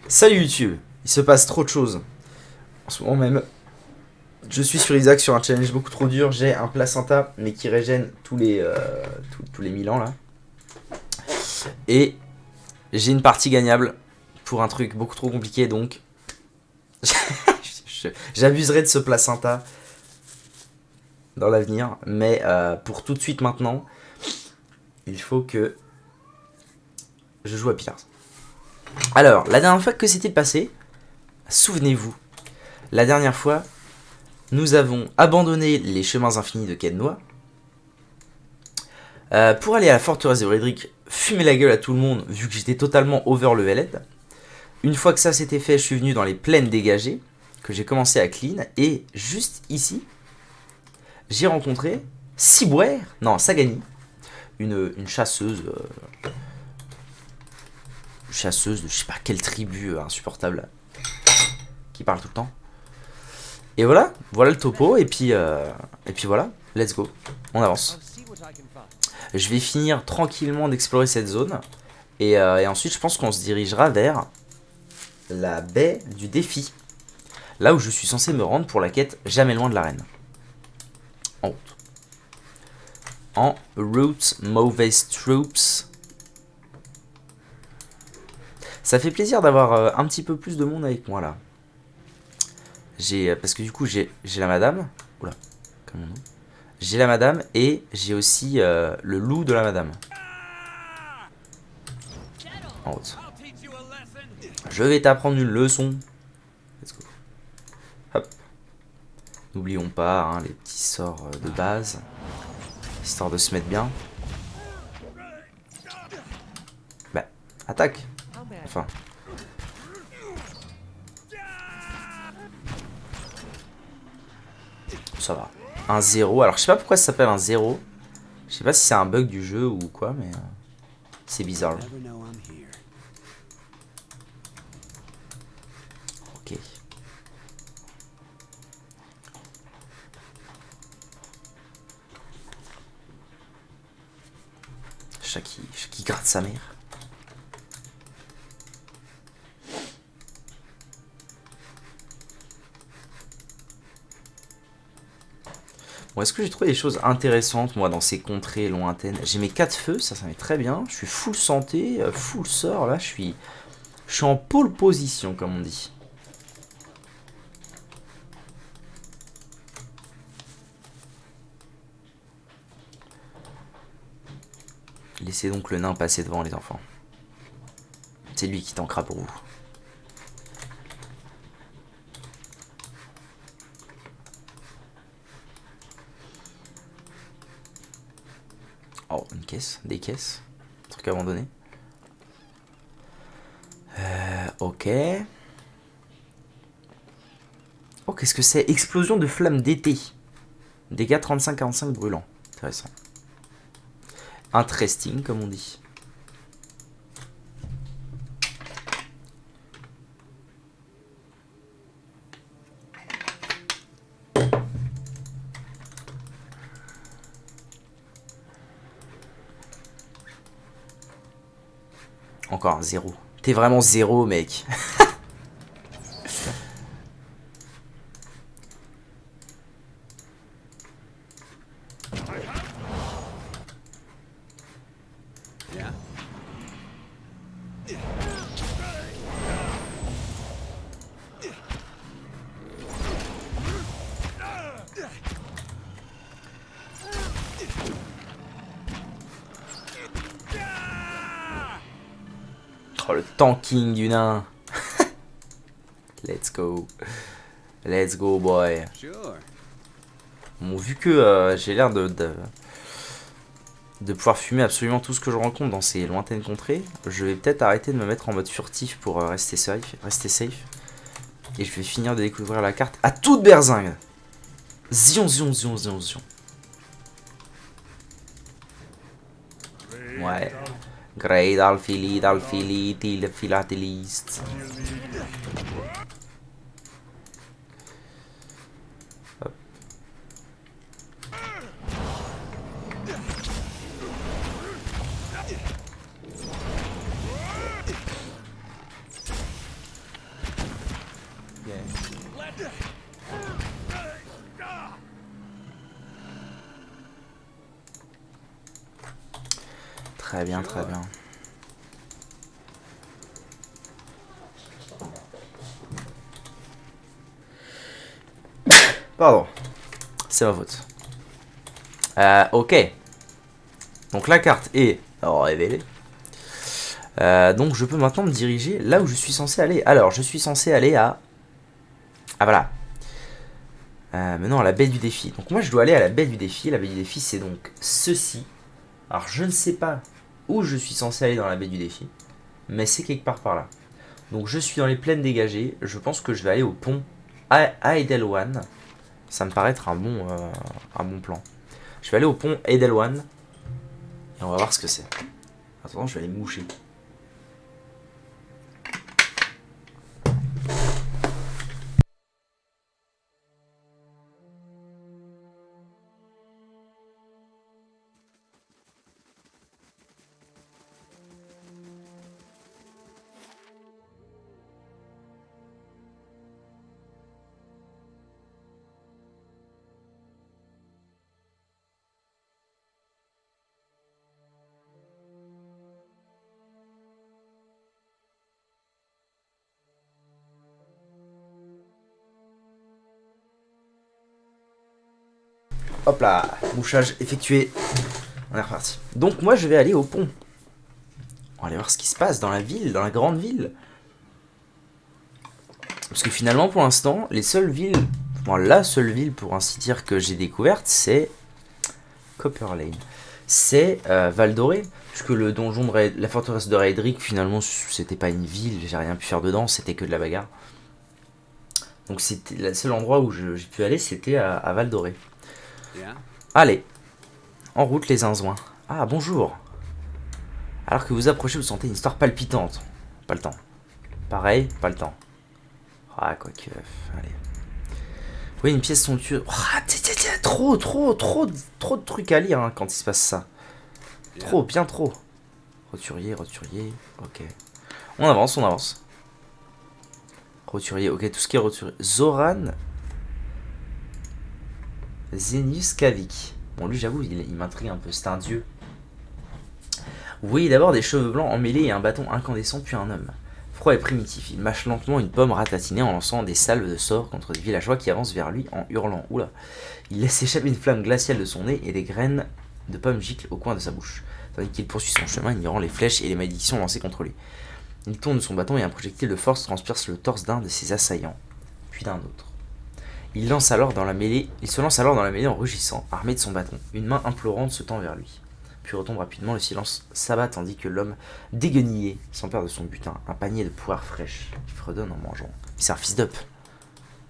Salut YouTube, il se passe trop de choses. En ce moment même, je suis sur Isaac sur un challenge beaucoup trop dur. J'ai un placenta, mais qui régène tous les 1000 ans là. Et j'ai une partie gagnable pour un truc beaucoup trop compliqué, donc j'abuserai de ce placenta dans l'avenir. Mais pour tout de suite maintenant, il faut que je joue à Pillars. Alors, la dernière fois que s'est-il passé? Souvenez-vous, la dernière fois, nous avons abandonné les chemins infinis de Kennoa pour aller à la forteresse de Redrick, fumer la gueule à tout le monde vu que j'étais totalement overleveled. Une fois que ça s'était fait, je suis venu dans les plaines dégagées, que j'ai commencé à clean, et juste ici, j'ai rencontré Sibouer, non, Sagani, une chasseuse, de je sais pas quelle tribu insupportable, qui parle tout le temps. Et voilà le topo, et puis voilà, let's go, on avance. Je vais finir tranquillement d'explorer cette zone, et ensuite je pense qu'on se dirigera vers la baie du défi, là où je suis censé me rendre pour la quête jamais loin de l'arène. En route. En route, Mauvais Troops. Ça fait plaisir d'avoir un petit peu plus de monde avec moi là. Parce que du coup j'ai la madame. Oula, comment on dit ? J'ai la madame et j'ai aussi le loup de la madame. En route. Je vais t'apprendre une leçon. Let's go. Hop. N'oublions pas hein, les petits sorts de base. Histoire de se mettre bien. Bah, attaque. Enfin. Ça va. Un 0. Alors, je sais pas pourquoi ça s'appelle un 0. Je sais pas si c'est un bug du jeu ou quoi, mais c'est bizarre. Ok. Chat qui gratte sa mère. Bon, est-ce que j'ai trouvé des choses intéressantes, moi, dans ces contrées lointaines? J'ai mes 4 feux, ça m'est très bien. Je suis full santé, full sort, là, je suis en pole position, comme on dit. Laissez donc le nain passer devant, les enfants. C'est lui qui tankera pour vous. Oh, une caisse, des caisses. Truc abandonné. Ok. Oh, qu'est-ce que c'est? Explosion de flammes d'été. Dégâts 35-45 brûlants. Intéressant. Interesting, comme on dit. Encore un 0. T'es vraiment 0, mec. Oh, le tanking du nain. Let's go. Let's go, boy. Bon, vu que j'ai l'air de pouvoir fumer absolument tout ce que je rencontre dans ces lointaines contrées, je vais peut-être arrêter de me mettre en mode furtif pour rester safe. Et je vais finir de découvrir la carte à toute berzingue. Zion. Ouais. Great Alphilite, Philateliste. Très bien, très bien. Pardon. C'est ma faute. Ok. Donc la carte est révélée. Donc je peux maintenant me diriger là où je suis censé aller. Alors je suis censé aller à... Ah voilà. Maintenant à la baie du défi. Donc moi je dois aller à la baie du défi. La baie du défi c'est donc ceci. Alors je ne sais pas où je suis censé aller dans la baie du défi. Mais c'est quelque part par là. Donc je suis dans les plaines dégagées. Je pense que je vais aller au pont Edelwan. Ça me paraît être un bon plan. Je vais aller au pont Edelwan. Et on va voir ce que c'est. Attends, je vais aller me moucher. Hop là, mouchage effectué. On est reparti. Donc moi je vais aller au pont. On va aller voir ce qui se passe dans la ville, dans la grande ville. Parce que finalement pour l'instant, les seules villes, bon, la seule ville pour ainsi dire que j'ai découverte, c'est Copper Lane. C'est Val Doré. Puisque le donjon de la forteresse de Raedric, finalement c'était pas une ville, j'ai rien pu faire dedans, c'était que de la bagarre. Donc c'était le seul endroit où j'ai pu aller, c'était à Val Doré. Allez, en route les zinzouins. Ah, bonjour. Alors que vous approchez, vous sentez une histoire palpitante. Pas le temps. Pareil, pas le temps. Ah, quoique, allez. Vous voyez une pièce somptueuse. Trop de trucs à lire hein, quand il se passe ça. Trop, bien trop. Roturier, ok. On avance. Roturier, ok, tout ce qui est roturier. Zoran Zenius Kavik. Bon, lui, j'avoue, il m'intrigue un peu. C'est un dieu. Vous voyez d'abord des cheveux blancs emmêlés et un bâton incandescent, puis un homme. Froid et primitif, il mâche lentement une pomme ratatinée en lançant des salves de sorts contre des villageois qui avancent vers lui en hurlant. Oula. Il laisse échapper une flamme glaciale de son nez et des graines de pommes giclent au coin de sa bouche, tandis qu'il poursuit son chemin ignorant les flèches et les malédictions lancées contre lui. Il tourne son bâton et un projectile de force transperce le torse d'un de ses assaillants, puis d'un autre. Il se lance alors dans la mêlée en rugissant, armé de son bâton. Une main implorante se tend vers lui. Puis retombe rapidement, le silence s'abat tandis que l'homme déguenillé s'empare de son butin, un panier de poires fraîches qu'il fredonne en mangeant. C'est un fils d'up.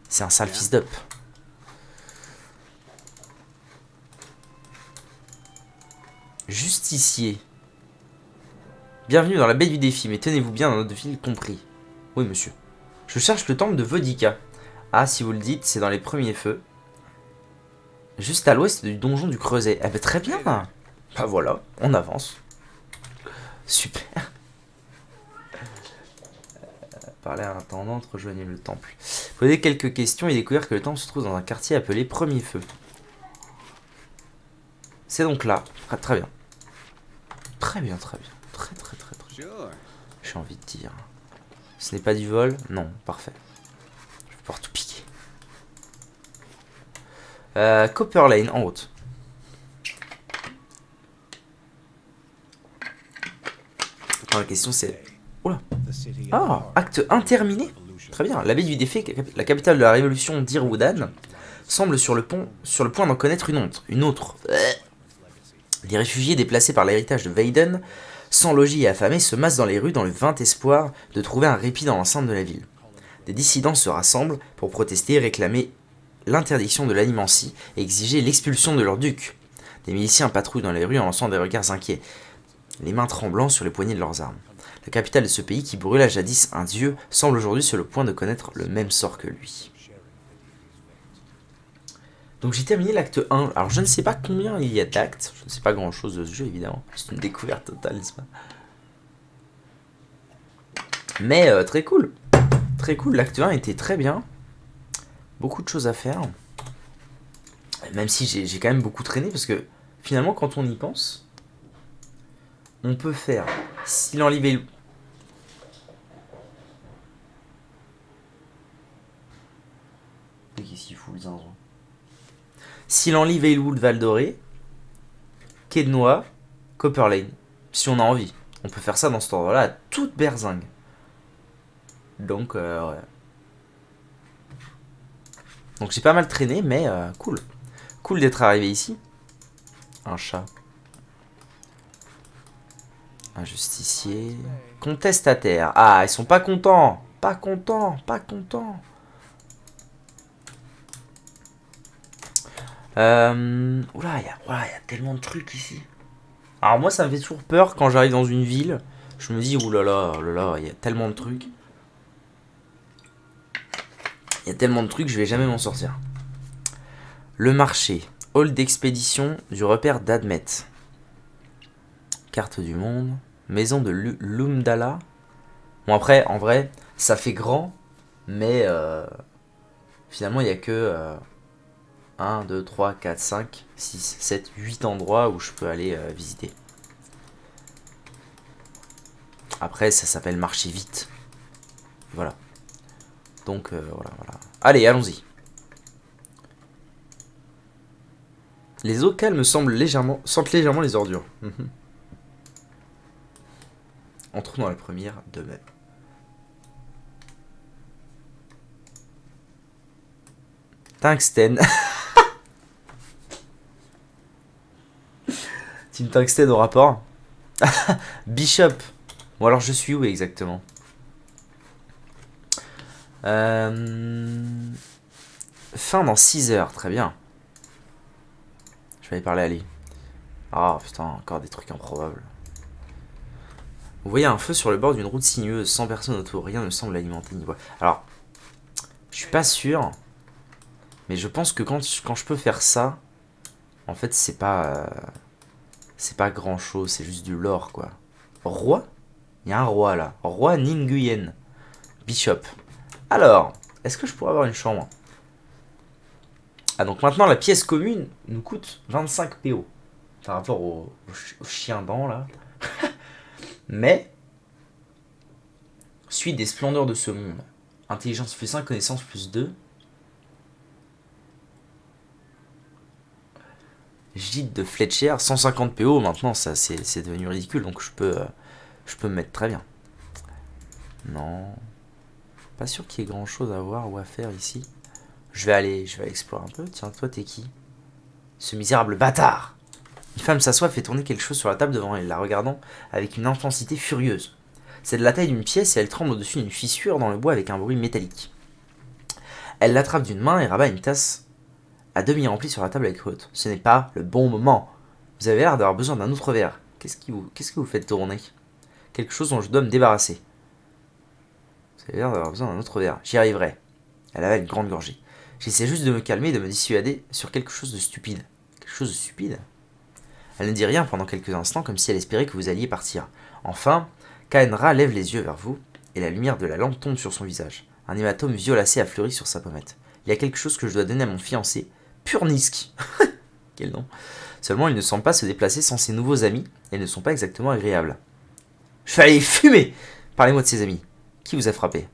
C'est un sale fils d'up. Justicier. Bienvenue dans la baie du défi, mais tenez-vous bien dans notre ville compris. Oui, monsieur. Je cherche le temple de Vodika. Ah, si vous le dites, c'est dans les premiers feux. Juste à l'ouest du donjon du Creuset. Eh ben très bien. Bah voilà, on avance. Super. Parler à l'intendante, rejoignez le temple. Posez quelques questions et découvrir que le temple se trouve dans un quartier appelé Premier Feu. C'est donc là. Ah, très bien. Très bien. Très. J'ai envie de dire. Ce n'est pas du vol? Non, parfait. Je vais pouvoir tout piquer. Copper Lane, en haute. Alors, la question c'est... Oula. Ah, acte 1 terminé. Très bien. La baie du défi, la capitale de la révolution d'Irwoodan, semble sur le point d'en connaître une autre. Les réfugiés déplacés par l'héritage de Vaden, sans logis et affamés, se massent dans les rues dans le vain espoir de trouver un répit dans l'enceinte de la ville. Des dissidents se rassemblent pour protester et réclamer l'interdiction de l'animancie et exiger l'expulsion de leur duc. Des miliciens patrouillent dans les rues en lançant des regards inquiets, les mains tremblant sur les poignets de leurs armes. La capitale de ce pays qui brûla jadis un dieu semble aujourd'hui sur le point de connaître le même sort que lui. Donc j'ai terminé l'acte 1. Alors je ne sais pas combien il y a d'actes, je ne sais pas grand chose de ce jeu évidemment, c'est une découverte totale, n'est-ce pas? Mais très cool. Très cool, l'acte 1 était très bien. Beaucoup de choses à faire. Même si j'ai quand même beaucoup traîné, parce que finalement, quand on y pense, on peut faire s'il enlivait. Qu'est-ce qu'il fout le zinzin? S'il Valewood, Val d'Oré, Quai de Noix, Copper Lane. Si on a envie. On peut faire ça dans cet ordre-là à toute berzingue. Donc, ouais. Donc j'ai pas mal traîné, mais cool. Cool d'être arrivé ici. Un chat. Un justicier. Contestataire. Ah, ils sont pas contents. Pas contents. Pas contents. Oula, il y a tellement de trucs ici. Alors moi, ça me fait toujours peur quand j'arrive dans une ville. Je me dis, oulala, oh là là, il y a tellement de trucs. Il y a tellement de trucs, je vais jamais m'en sortir. Le marché. Hall d'expédition du repère d'Admet. Carte du monde. Maison de Lumdala. Bon après, en vrai, ça fait grand. Mais finalement, il n'y a que 1, 2, 3, 4, 5, 6, 7, 8 endroits où je peux aller visiter. Après, ça s'appelle marcher vite. Voilà. Donc, voilà. Allez, allons-y. Les eaux calmes sentent légèrement les ordures. Entrons dans la première demeure. Tungstène. Team Tungstène au rapport. Bishop. Bon alors je suis où exactement? Fin dans 6 heures, très bien. Je vais aller parler à lui. Ah putain, encore des trucs improbables. Vous voyez un feu sur le bord d'une route sinueuse, sans personne autour, rien ne semble alimenter ni voie. Alors, je suis pas sûr, mais je pense que quand je peux faire ça, en fait c'est pas grand chose, c'est juste du lore quoi. Roi? Il y a un roi là, roi Ninguyen. Bishop. Alors, est-ce que je pourrais avoir une chambre? Ah donc maintenant la pièce commune nous coûte 25 PO par rapport au chien dent là. Mais, suite des splendeurs de ce monde. Intelligence plus 1, connaissance plus 2. Gîte de Fletcher, 150 PO, maintenant ça c'est devenu ridicule, donc je peux me mettre très bien. Non. Pas sûr qu'il y ait grand chose à voir ou à faire ici. Je vais aller explorer un peu. Tiens, toi t'es qui? Ce misérable bâtard! Une femme s'assoit, fait tourner quelque chose sur la table devant elle, la regardant avec une intensité furieuse. C'est de la taille d'une pièce et elle tremble au-dessus d'une fissure dans le bois avec un bruit métallique. Elle l'attrape d'une main et rabat une tasse à demi remplie sur la table avec l'autre. Ce n'est pas le bon moment. Vous avez l'air d'avoir besoin d'un autre verre. Qu'est-ce que vous faites tourner? Quelque chose dont je dois me débarrasser. Vous avez l'air d'avoir besoin d'un autre verre. J'y arriverai. Elle avait une grande gorgée. J'essaie juste de me calmer et de me dissuader sur quelque chose de stupide. Quelque chose de stupide? Elle ne dit rien pendant quelques instants, comme si elle espérait que vous alliez partir. Enfin, Kaenra lève les yeux vers vous, et la lumière de la lampe tombe sur son visage. Un hématome violacé a fleuri sur sa pommette. Il y a quelque chose que je dois donner à mon fiancé, Purnisk. Quel nom. Seulement, il ne semble pas se déplacer sans ses nouveaux amis, et ils ne sont pas exactement agréables. Je vais aller fumer! Parlez-moi de ses amis. Qui vous a frappé?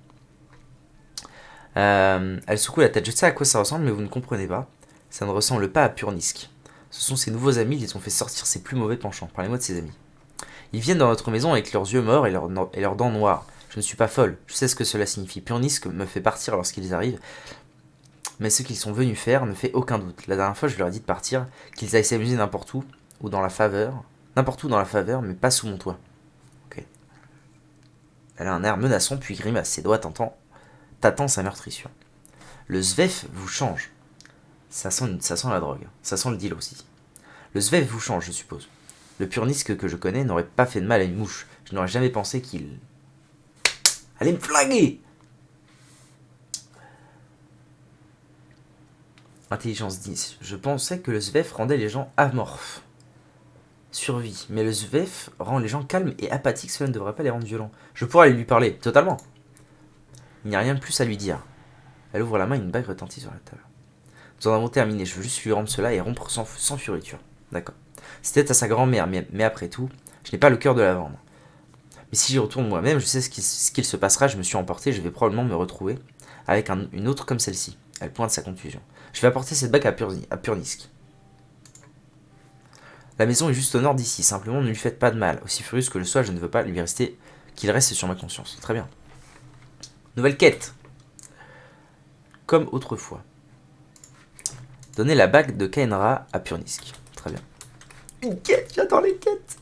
Elle secoue la tête. Je sais à quoi ça ressemble, mais vous ne comprenez pas. Ça ne ressemble pas à Purnisk. Ce sont ses nouveaux amis, ils ont fait sortir ses plus mauvais penchants. Parlez-moi de ses amis. Ils viennent dans notre maison avec leurs yeux morts et leurs dents noires. Je ne suis pas folle, je sais ce que cela signifie. Purnisk me fait partir lorsqu'ils arrivent, mais ce qu'ils sont venus faire ne fait aucun doute. La dernière fois, je leur ai dit de partir, qu'ils aillent s'amuser n'importe où, ou dans la faveur. N'importe où dans la faveur, mais pas sous mon toit. Ok. Elle a un air menaçant, puis grimace. Ses doigts tâtant sa meurtrissure. Le Zvef vous change. Ça sent la drogue. Ça sent le deal aussi. Le Zvef vous change, je suppose. Le Purnisk que je connais n'aurait pas fait de mal à une mouche. Je n'aurais jamais pensé qu'il allait me flinguer. Intelligence 10. Je pensais que le Zvef rendait les gens amorphes. Survie. Mais le Zvef rend les gens calmes et apathiques. Cela ne devrait pas les rendre violents. Je pourrais aller lui parler, totalement. Il n'y a rien de plus à lui dire. Elle ouvre la main et une bague retentit sur la table. Nous en avons terminé, je veux juste lui rendre cela et rompre sans fioriture. D'accord. C'était à sa grand-mère, mais après tout, je n'ai pas le cœur de la vendre. Mais si j'y retourne moi-même, je sais ce qu'il se passera, je me suis emporté, je vais probablement me retrouver avec une autre comme celle-ci. Elle pointe sa conclusion. Je vais apporter cette bague à Purnisk. La maison est juste au nord d'ici, simplement ne lui faites pas de mal. Aussi furieuse que je sois, je ne veux pas qu'il reste sur ma conscience. Très bien. Nouvelle quête. Comme autrefois. Donner la bague de Kaenra à Purnisk. Très bien. Une quête, j'adore les quêtes.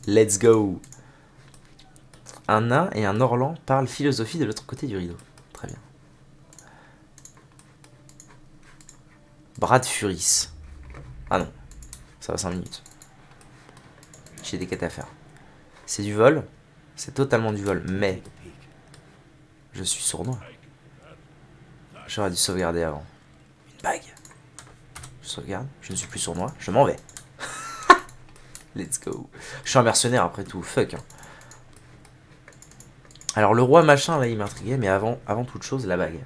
Let's go. Un nain et un Orlan parlent philosophie de l'autre côté du rideau. Très bien. Brad Furis. Ah non. Ça va 5 minutes. J'ai des quêtes à faire. C'est du vol. C'est totalement du vol. Mais je suis sournois. J'aurais dû sauvegarder avant. Une bague. Je sauvegarde. Je ne suis plus sournois. Je m'en vais. Let's go. Je suis un mercenaire après tout. Fuck. Hein. Alors le roi machin là il m'intriguait. Mais avant toute chose la bague.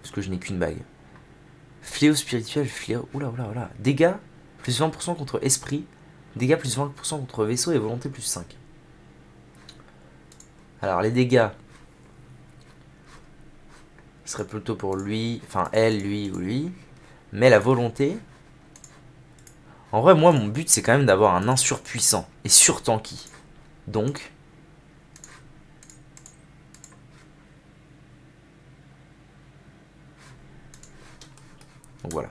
Parce que je n'ai qu'une bague. Fléau spirituel. Fléau. Oula oula oula. Dégâts. Plus 20% contre esprit. Dégâts plus 20% contre vaisseau et volonté plus 5. Alors les dégâts. Ce serait plutôt pour lui. Enfin elle, lui ou lui. Mais la volonté. En vrai moi mon but c'est quand même d'avoir un nain surpuissant. Et surtanky. Donc voilà.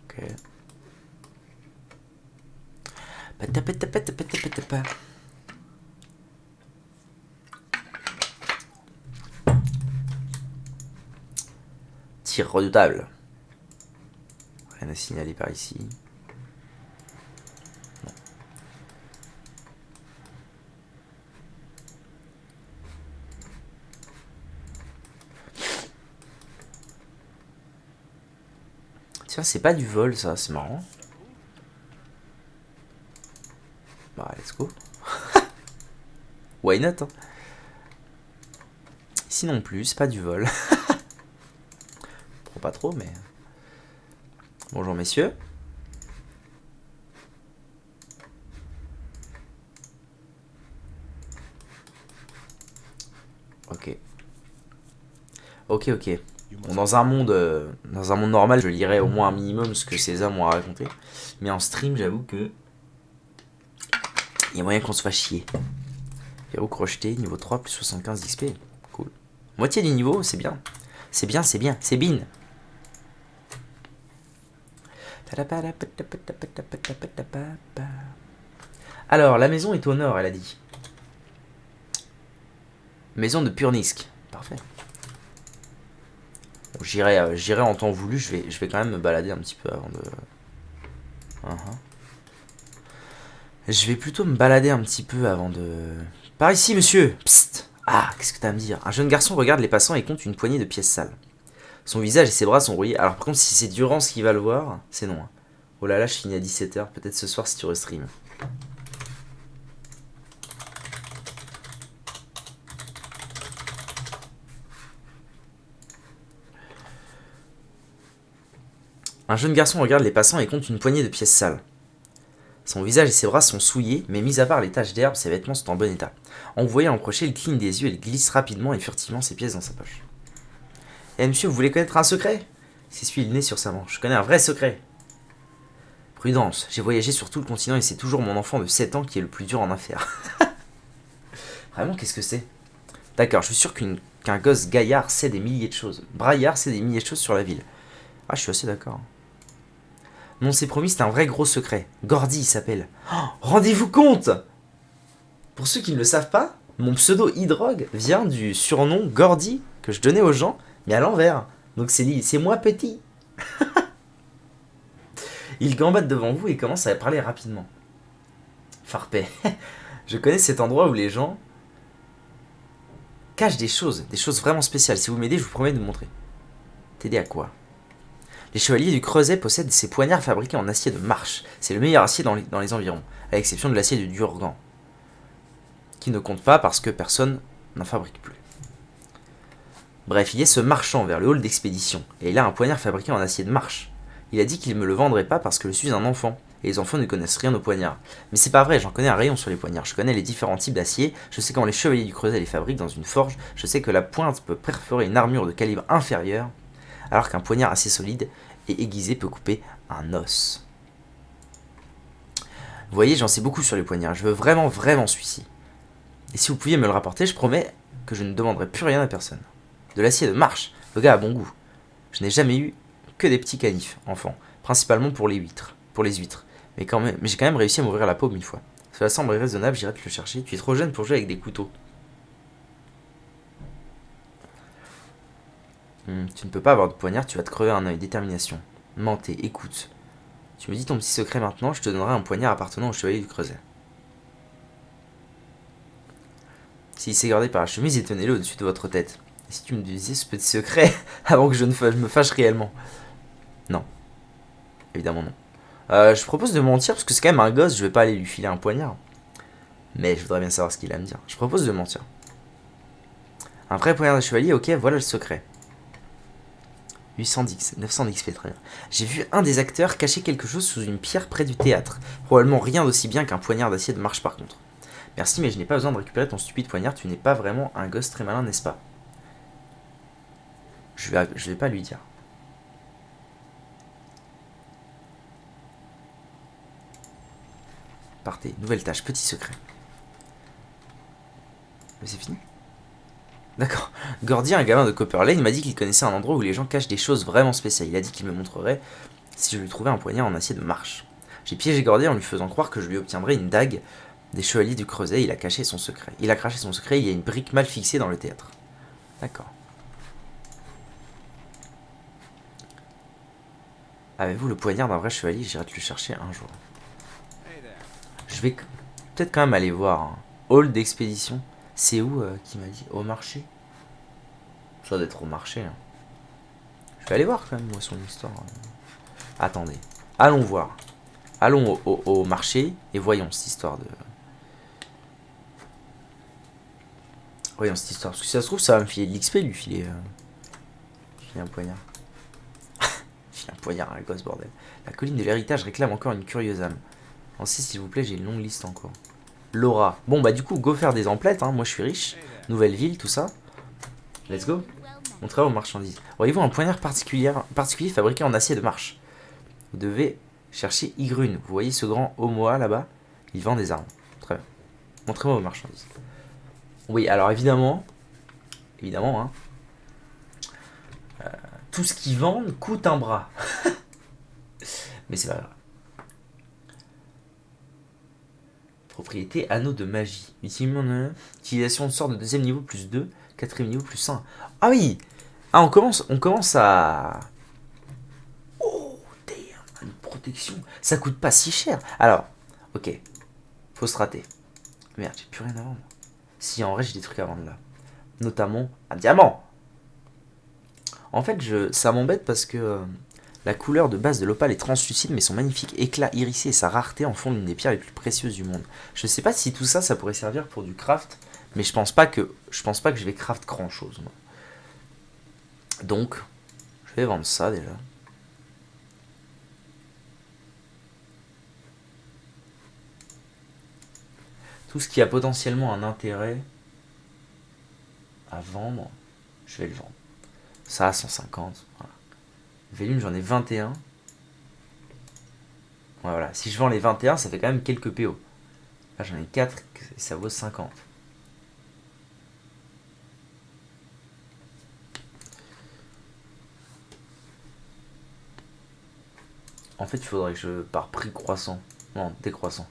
Ok. Tir redoutable. Rien à signaler par ici. Non. Tiens, c'est pas du vol ça, c'est marrant. Bah, let's go. Why not hein. Ici non plus, c'est pas du vol. Pas trop, mais... Bonjour messieurs. Ok. Ok. Bon, dans un monde normal, je lirais au moins un minimum ce que ces hommes ont à raconter. Mais en stream, j'avoue que... Il y a moyen qu'on se fasse chier. Verrou crocheté, niveau 3, plus 75 d'XP. Cool. Moitié du niveau, c'est bien. C'est bien. C'est bin. Alors, la maison est au nord, elle a dit. Maison de Purnisk. Parfait. Bon, j'irai en temps voulu. Je vais quand même me balader un petit peu avant de... Je vais plutôt me balader un petit peu avant de... Par ici, monsieur. Psst. Ah, qu'est-ce que t'as à me dire? Un jeune garçon regarde les passants et compte une poignée de pièces sales. Son visage et ses bras sont rouillés. Alors par contre, si c'est Durance qui va le voir, c'est non. Oh là là, je finis à 17h. Peut-être ce soir si tu restream. Un jeune garçon regarde les passants et compte une poignée de pièces sales. Son visage et ses bras sont souillés, mais mis à part les taches d'herbe, ses vêtements sont en bon état. En voyant approcher, il cligne des yeux et il glisse rapidement et furtivement ses pièces dans sa poche. Eh monsieur, vous voulez connaître un secret? S'essuie le nez sur sa manche. Je connais un vrai secret. Prudence, j'ai voyagé sur tout le continent et c'est toujours mon enfant de 7 ans qui est le plus dur en affaires. Vraiment, qu'est-ce que c'est? D'accord, je suis sûr qu'un gosse gaillard sait des milliers de choses. Braillard sait des milliers de choses sur la ville. Ah, je suis assez d'accord. Non, c'est promis, c'est un vrai gros secret. Gordy, il s'appelle. Oh, rendez-vous compte! Pour ceux qui ne le savent pas, mon pseudo e-drogue vient du surnom Gordy que je donnais aux gens, mais à l'envers. Donc c'est moi petit. Il gambade devant vous et commence à parler rapidement. Farpé. Je connais cet endroit où les gens cachent des choses vraiment spéciales. Si vous m'aidez, je vous promets de vous montrer. T'aider à quoi? Les chevaliers du Creuset possèdent ces poignards fabriqués en acier de marche. C'est le meilleur acier dans les environs, à l'exception de l'acier du Durgan. qui ne compte pas parce que personne n'en fabrique plus. Bref, il y a ce marchand vers le hall d'expédition, et il a un poignard fabriqué en acier de marche. Il a dit qu'il ne me le vendrait pas parce que je suis un enfant, et les enfants ne connaissent rien aux poignards. Mais c'est pas vrai, j'en connais un rayon sur les poignards, je connais les différents types d'acier, je sais comment les chevaliers du Creuset les fabriquent dans une forge, je sais que la pointe peut perforer une armure de calibre inférieur, alors qu'un poignard assez solide et aiguisé peut couper un os. Vous voyez, j'en sais beaucoup sur les poignards, je veux vraiment celui-ci. Et si vous pouviez me le rapporter, je promets que je ne demanderai plus rien à personne. De l'acier de marche, le gars a bon goût. Je n'ai jamais eu que des petits canifs, enfant, principalement pour les huîtres. Mais j'ai quand même réussi à m'ouvrir la paume une fois. Cela semble raisonnable, j'irai te le chercher. Tu es trop jeune pour jouer avec des couteaux. Tu ne peux pas avoir de poignard, tu vas te crever un œil. Détermination. Menté, écoute. Tu me dis ton petit secret maintenant, je te donnerai un poignard appartenant au chevalier du Creuset. S'il s'est gardé par la chemise, étonnez-le au-dessus de votre tête. Et si tu me disais ce petit secret avant que je me fâche réellement? Non. Évidemment non. Je propose de mentir parce que c'est quand même un gosse, je vais pas aller lui filer un poignard. Mais je voudrais bien savoir ce qu'il a à me dire. Je propose de mentir. Un vrai poignard de chevalier, ok, voilà le secret. 810, 900 d'XP, très bien. J'ai vu un des acteurs cacher quelque chose sous une pierre près du théâtre. Probablement rien d'aussi bien qu'un poignard d'acier de marche par contre. Merci, mais je n'ai pas besoin de récupérer ton stupide poignard, tu n'es pas vraiment un gosse très malin, n'est-ce pas? Je vais pas lui dire. Partez, nouvelle tâche, petit secret. Mais c'est fini? D'accord. Gordy, un gamin de Copper Lane, m'a dit qu'il connaissait un endroit où les gens cachent des choses vraiment spéciales. Il a dit qu'il me montrerait si je lui trouvais un poignard en acier de marche. J'ai piégé Gordy en lui faisant croire que je lui obtiendrais une dague des chevaliers du Creuset. Il a caché son secret. Il a craché son secret, il y a une brique mal fixée dans le théâtre. D'accord. Avez-vous le poignard d'un vrai chevalier? J'irai te le chercher un jour. Je vais peut-être quand même aller voir un hall d'expédition. C'est où qui m'a dit? Au marché? Ça doit être au marché. Hein. Je vais aller voir quand même moi son histoire. Attendez. Allons voir. Allons au marché et voyons cette histoire de... Voyons cette histoire. Parce que si ça se trouve, ça va me filer de l'XP, lui filer un poignard. Filer un poignard à la gosse, bordel. La colline de l'héritage réclame encore une curieuse âme. Pensez s'il vous plaît, j'ai une longue liste encore. Laura. Bon bah du coup, go faire des emplettes, hein. Moi je suis riche. Nouvelle ville, tout ça. Let's go. On travaille aux marchandises. Voyez-vous un poignard particulier fabriqué en acier de marche. Vous devez chercher Igrune. Vous voyez ce grand Omoa là-bas? Il vend des armes. Très bien. Montrez-moi vos marchandises. Oui, alors évidemment, hein, tout ce qu'ils vendent coûte un bras. Mais c'est pas grave. Propriété anneau de magie. Utilisation de sort de deuxième niveau plus 2, quatrième niveau plus 1. Ah oui. Ah, on commence à... Oh, damn, une protection. Ça coûte pas si cher. Alors, ok. Faut se rater. Merde, j'ai plus rien à vendre. Si, en vrai, j'ai des trucs à vendre là. Notamment un diamant. En fait, ça m'embête parce que la couleur de base de l'opale est translucide, mais son magnifique éclat irisé et sa rareté en font l'une des pierres les plus précieuses du monde. Je sais pas si tout ça, ça pourrait servir pour du craft, mais je pense pas que je vais craft grand chose. Moi. Donc, je vais vendre ça déjà. Tout ce qui a potentiellement un intérêt à vendre, je vais le vendre. Ça à 150. Voilà. Vélum, j'en ai 21. Ouais, voilà. Si je vends les 21, ça fait quand même quelques PO. Là, j'en ai 4 et ça vaut 50. En fait, il faudrait que je par prix croissant. Non, décroissant.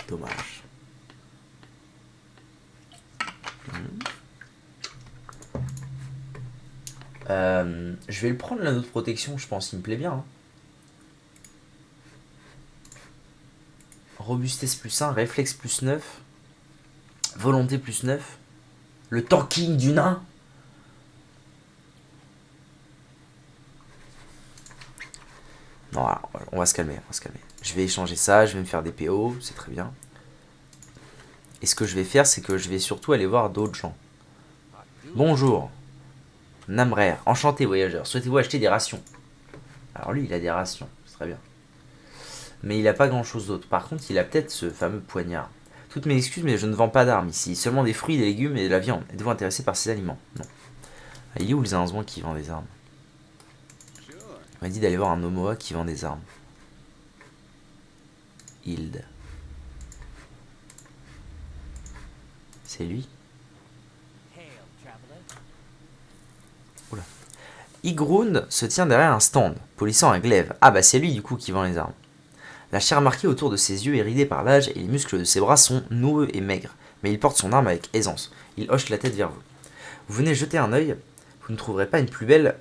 Dommage. Je vais le prendre l'anneau de protection, je pense, il me plaît bien. Hein. Robustesse plus 1, réflexe plus 9. Volonté plus 9. Le tanking du nain. Non, alors, on va se calmer, on va se calmer. Je vais échanger ça, je vais me faire des PO, c'est très bien. Et ce que je vais faire, c'est que je vais surtout aller voir d'autres gens. Bonjour. Namrer, enchanté voyageur. Souhaitez-vous acheter des rations? Alors lui, il a des rations, c'est très bien. Mais il a pas grand-chose d'autre. Par contre, il a peut-être ce fameux poignard. Toutes mes excuses, mais je ne vends pas d'armes ici. Seulement des fruits, des légumes et de la viande. Êtes-vous intéressé par ces aliments? Non. Ah, il est où le zinzouin qui vend des armes? On m'a dit d'aller voir un Omoa qui vend des armes. Hild. C'est lui? Oula. Igrund se tient derrière un stand, polissant un glaive. Ah bah c'est lui du coup qui vend les armes. La chair marquée autour de ses yeux est ridée par l'âge et les muscles de ses bras sont noueux et maigres. Mais il porte son arme avec aisance. Il hoche la tête vers vous. Vous venez jeter un œil, vous ne trouverez pas une plus belle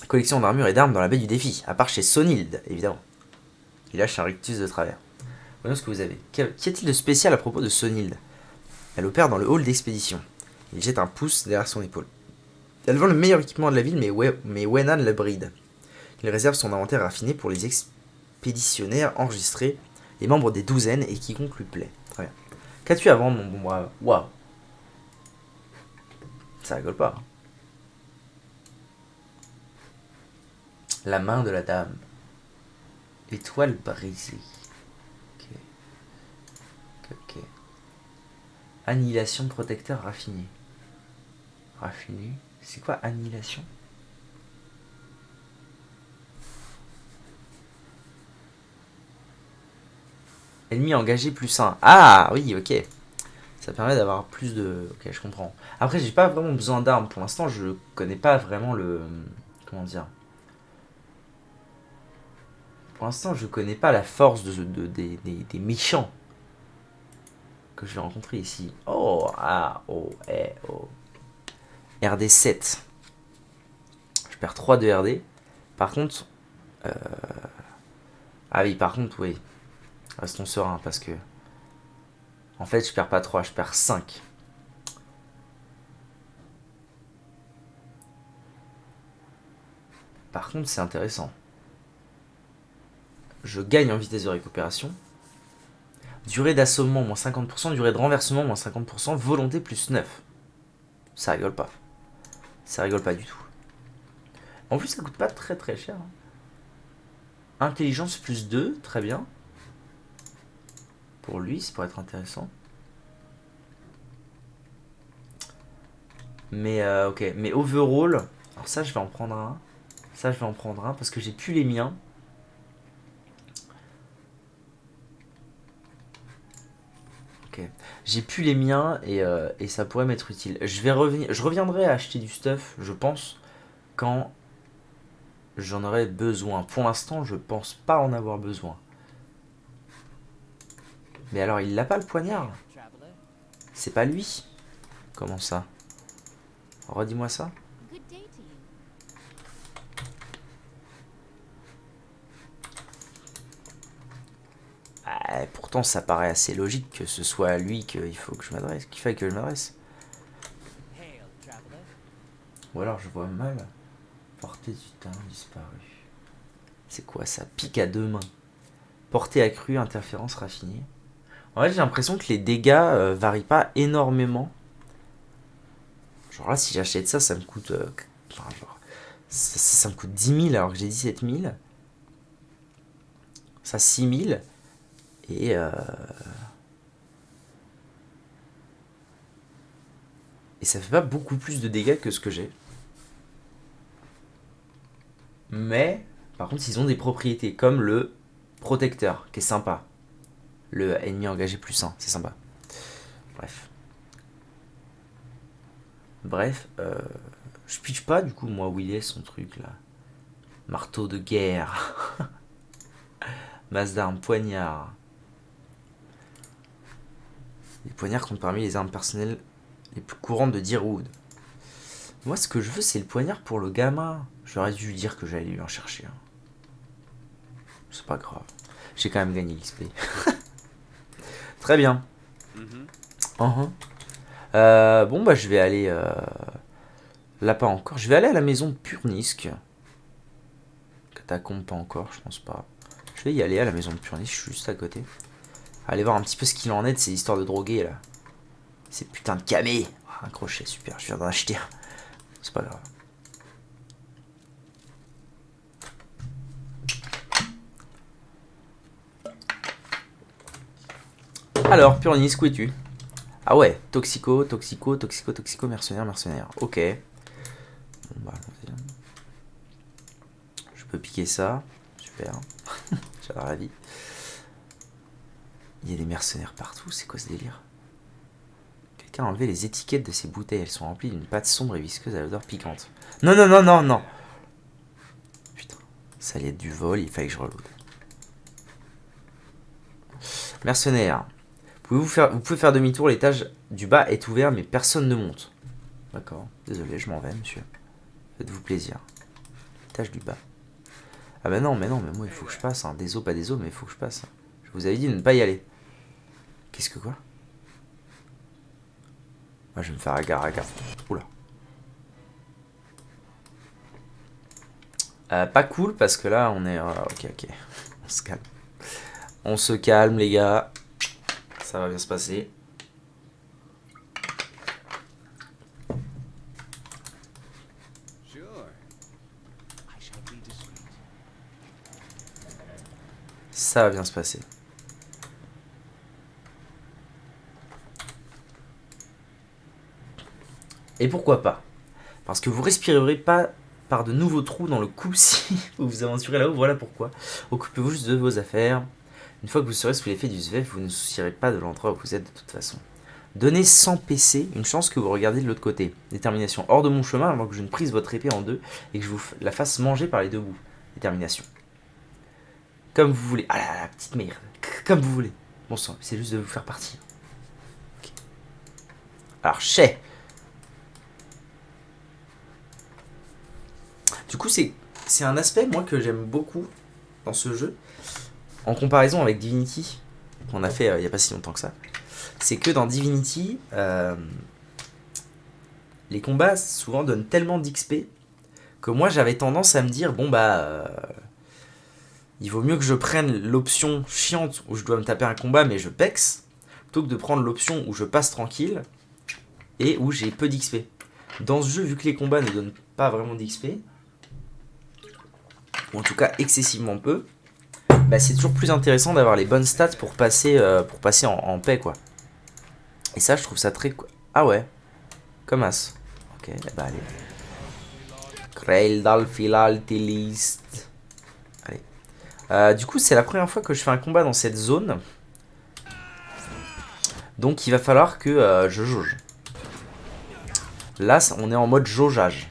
collection d'armures et d'armes dans la baie du défi, à part chez Sonild, évidemment. Il lâche un rictus de travers. Voyons ce que vous avez. Qu'y a-t-il de spécial à propos de Sonild? Elle opère dans le hall d'expédition. Il jette un pouce derrière son épaule. Elle vend le meilleur équipement de la ville, mais Wenan le bride. Il réserve son inventaire raffiné pour les expéditionnaires enregistrés, les membres des douzaines et quiconque lui plaît. Très bien. Qu'as-tu à vendre, mon bon brave? Waouh. Ça rigole pas. Hein. La main de la dame. Étoile brisée. Ok. Annihilation de protecteur raffiné. Raffiné. C'est quoi annihilation? Ennemi engagé plus 1. Ah oui, ok. Ça permet d'avoir plus de... Ok, je comprends. Après, j'ai pas vraiment besoin d'armes. Pour l'instant, je connais pas vraiment le... Comment dire? Pour l'instant, je connais pas la force des méchants que je vais rencontrer ici. Oh, ah, oh, eh, oh. RD7. Je perds 3 de RD. Par contre... Ah oui, par contre, oui. Restons sereins parce que... En fait, je perds pas 3, je perds 5. Par contre, c'est intéressant. Je gagne en vitesse de récupération. Durée d'assommement, moins 50%. Durée de renversement, moins 50%. Volonté, plus 9. Ça rigole pas. Ça rigole pas du tout. En plus, ça coûte pas très très cher. Intelligence, plus 2. Très bien. Pour lui, ça pourrait être intéressant. Mais, ok. Mais overall... Alors ça, je vais en prendre un. Ça, je vais en prendre un parce que j'ai plus les miens. Ok. J'ai plus les miens et ça pourrait m'être utile. Je reviendrai à acheter du stuff, je pense, quand j'en aurai besoin. Pour l'instant, je pense pas en avoir besoin. Mais alors, il l'a pas le poignard? C'est pas lui? Comment ça? Redis-moi ça. Ah, pourtant, ça paraît assez logique que ce soit à lui qu'il faut que je m'adresse, qu'il faille que je m'adresse. Ou alors, je vois mal. Portée du teint disparu. C'est quoi ça? Pique à deux mains. Portée accrue, interférence raffinée. En fait, j'ai l'impression que les dégâts varient pas énormément. Genre là, si j'achète ça, ça me coûte... ça me coûte 10 000 alors que j'ai 17 000. Ça, 6 000. Et... Et ça fait pas beaucoup plus de dégâts que ce que j'ai. Mais, par contre, ils ont des propriétés, comme le protecteur, qui est sympa. Le ennemi engagé plus 1, c'est sympa. Bref, je pitch pas du coup, moi, où il est son truc là. Marteau de guerre. Masse d'armes, poignard. Les poignards comptent parmi les armes personnelles les plus courantes de Dyrwood. Moi, ce que je veux, c'est le poignard pour le gamin. J'aurais dû lui dire que j'allais lui en chercher un. C'est pas grave. J'ai quand même gagné l'XP. Très bien. Bon, bah, je vais aller... Là, pas encore. Je vais aller à la maison de Purnisque. Catacombe, pas encore, je pense pas. Je vais y aller à la maison de Purnisque, je suis juste à côté. Aller voir un petit peu ce qu'il en est de ces histoires de drogués, là. Ces putains de camés. Oh, un crochet, super, je viens d'en acheter un. C'est pas grave. Alors, Purnisque, où es-tu? Ah ouais, toxico, mercenaire. Ok. Bon, bah, je peux piquer ça. Super. J'adore la vie. Il y a des mercenaires partout, c'est quoi ce délire? Quelqu'un a enlevé les étiquettes de ces bouteilles. Elles sont remplies d'une pâte sombre et visqueuse à l'odeur piquante. Non. Putain, ça allait être du vol, il fallait que je reload. Mercenaire. Vous pouvez faire demi-tour, l'étage du bas est ouvert mais personne ne monte. D'accord, désolé, je m'en vais monsieur. Faites-vous plaisir. L'étage du bas. Ah bah non, mais moi il faut que je passe. Hein. Des os, pas des os, mais il faut que je passe. Je vous avais dit de ne pas y aller. Qu'est-ce que quoi? Moi je vais me faire agar. Oula. Pas cool parce que là on est... ok. On se calme. On se calme les gars. Ça va bien se passer. Ça va bien se passer. Et pourquoi pas? Parce que vous respirerez pas par de nouveaux trous dans le cou si vous vous aventurez là-haut. Voilà pourquoi. Occupez-vous juste de vos affaires. Une fois que vous serez sous l'effet du SVF, vous ne soucierez pas de l'endroit où vous êtes de toute façon. Donnez 100 PC une chance que vous regardiez de l'autre côté. Détermination hors de mon chemin avant que je ne prise votre épée en deux et que je vous la fasse manger par les deux bouts. Détermination. Comme vous voulez. Ah la petite merde. Comme vous voulez. Bon sang, c'est juste de vous faire partir. Okay. Alors, chais. Du coup, c'est un aspect, moi, que j'aime beaucoup dans ce jeu. En comparaison avec Divinity, qu'on a fait il n'y a pas si longtemps que ça. C'est que dans Divinity, les combats souvent donnent tellement d'XP que moi, j'avais tendance à me dire, bon bah... il vaut mieux que je prenne l'option chiante où je dois me taper un combat mais je pex, plutôt que de prendre l'option où je passe tranquille et où j'ai peu d'XP. Dans ce jeu, vu que les combats ne donnent pas vraiment d'XP, ou en tout cas excessivement peu, bah c'est toujours plus intéressant d'avoir les bonnes stats pour passer en paix quoi. Et ça je trouve ça très... Ah ouais, comme as. Ok, bah allez. Krail Dalfilaltilist. Allez. Du coup c'est la première fois que je fais un combat dans cette zone. Donc il va falloir que je jauge. Là on est en mode jaugeage.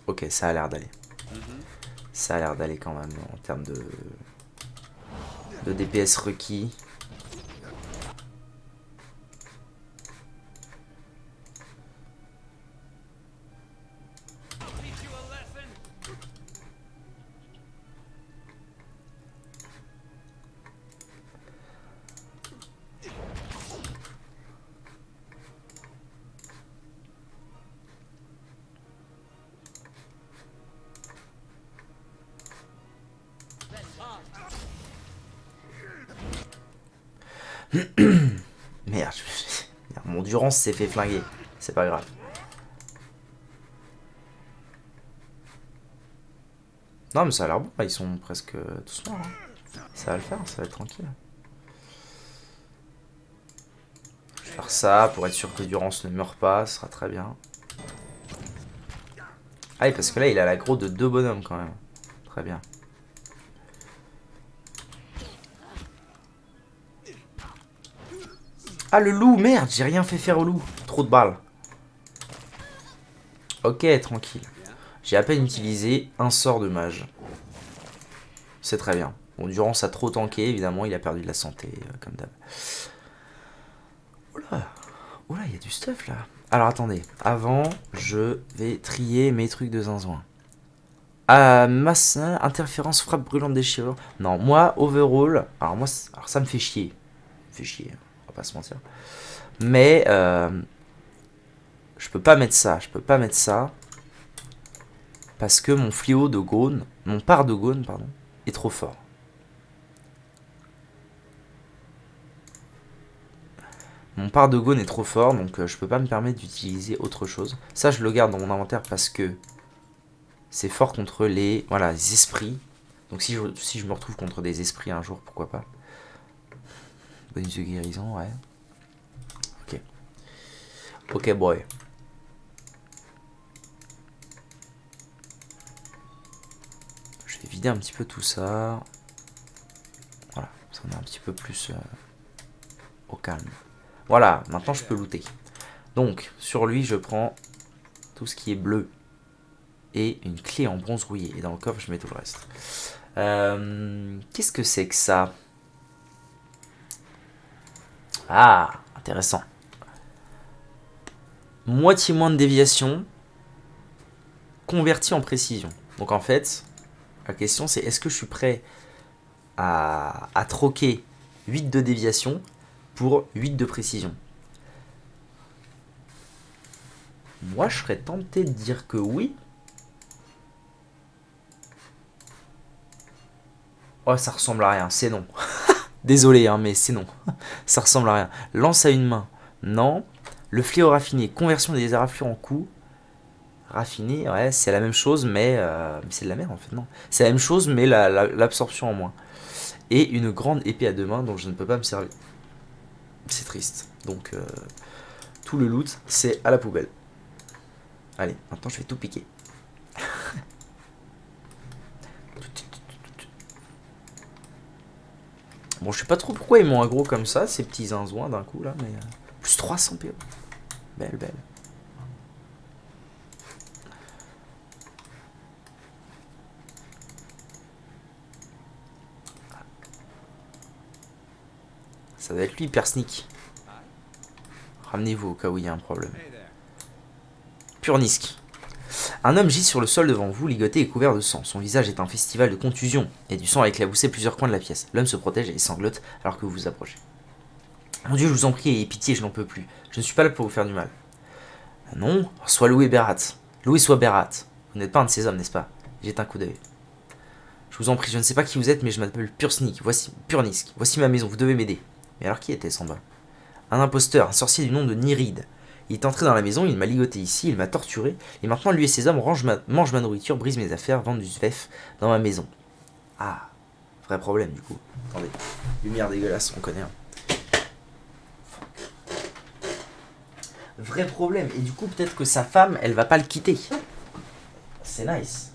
Ok, ça a l'air d'aller. Ça a l'air d'aller quand même en termes de DPS requis. Merde, mon endurance s'est fait flinguer. C'est pas grave. Non mais ça a l'air bon, ils sont presque tous morts. Hein. Ça va le faire, ça va être tranquille. Je vais faire ça pour être sûr que Durance ne meurt pas, ce sera très bien. Ah oui, parce que là il a l'aggro de 2 bonhommes quand même. Très bien. Ah le loup, merde, j'ai rien fait faire au loup. Trop de balles. Ok, tranquille. J'ai à peine utilisé un sort de mage. C'est très bien. Bon, Durance a trop tanké, évidemment, il a perdu de la santé, comme d'hab. Oula, il y a du stuff là. Alors attendez, avant, je vais trier mes trucs de zinzouin. Masse, interférence, frappe brûlante, déchirure. Non, moi, overall, alors ça me fait chier. fait chier, on va pas se mentir. Mais je peux pas mettre ça, parce que mon fléau de Gaune, mon par de Gaune, pardon, est trop fort. Mon par de Gaune est trop fort, donc je peux pas me permettre d'utiliser autre chose. Ça, je le garde dans mon inventaire parce que c'est fort contre les, voilà, les esprits. Donc si je me retrouve contre des esprits un jour, pourquoi pas. Bonus de guérison, ouais. Ok. Ok, boy. Je vais vider un petit peu tout ça. Voilà, ça en est un petit peu plus au calme. Voilà, maintenant je peux looter. Donc, sur lui, je prends tout ce qui est bleu. Et une clé en bronze rouillé. Et dans le coffre, je mets tout le reste. Qu'est-ce que c'est que ça? Ah, intéressant. Moitié moins de déviation. Converti en précision. Donc en fait, la question c'est est-ce que je suis prêt à troquer 8 de déviation pour 8 de précision? Moi, je serais tenté de dire que oui. Oh, ça ressemble à rien, c'est non. Désolé, hein, mais c'est non. Ça ressemble à rien. Lance à une main, non. Le fléau raffiné, conversion des éraflures en coup. Raffiné, ouais, c'est la même chose, mais c'est de la merde en fait, non. C'est la même chose, mais l'absorption en moins. Et une grande épée à deux mains, dont je ne peux pas me servir. C'est triste. Donc, tout le loot, c'est à la poubelle. Allez, maintenant je vais tout piquer. Bon, je sais pas trop pourquoi ils m'ont aggro comme ça, ces petits zinzouins d'un coup là, mais plus 300 PO. Belle, belle. Ça va être lui, hyper sneak. Ramenez-vous au cas où il y a un problème. Purnisk. Un homme gît sur le sol devant vous, ligoté et couvert de sang. Son visage est un festival de contusions, et du sang a éclaboussé plusieurs coins de la pièce. L'homme se protège et sanglote alors que vous vous approchez. Mon Dieu, je vous en prie, ayez pitié, je n'en peux plus. Je ne suis pas là pour vous faire du mal. Non, soit loué Berat. Loué soit Berat. Vous n'êtes pas un de ces hommes, n'est-ce pas? Jette un coup d'œil. Je vous en prie, je ne sais pas qui vous êtes, mais je m'appelle Purnisk. Voici ma maison, vous devez m'aider. Mais alors qui était-ce en bas? Un imposteur, un sorcier du nom de Nyride. Il est entré dans la maison, il m'a ligoté ici, il m'a torturé, et maintenant lui et ses hommes mangent ma nourriture, brisent mes affaires, vendent du svef dans ma maison. Ah, vrai problème du coup. Attendez, lumière dégueulasse, on connaît. Vrai problème, et du coup peut-être que sa femme, elle va pas le quitter. C'est nice.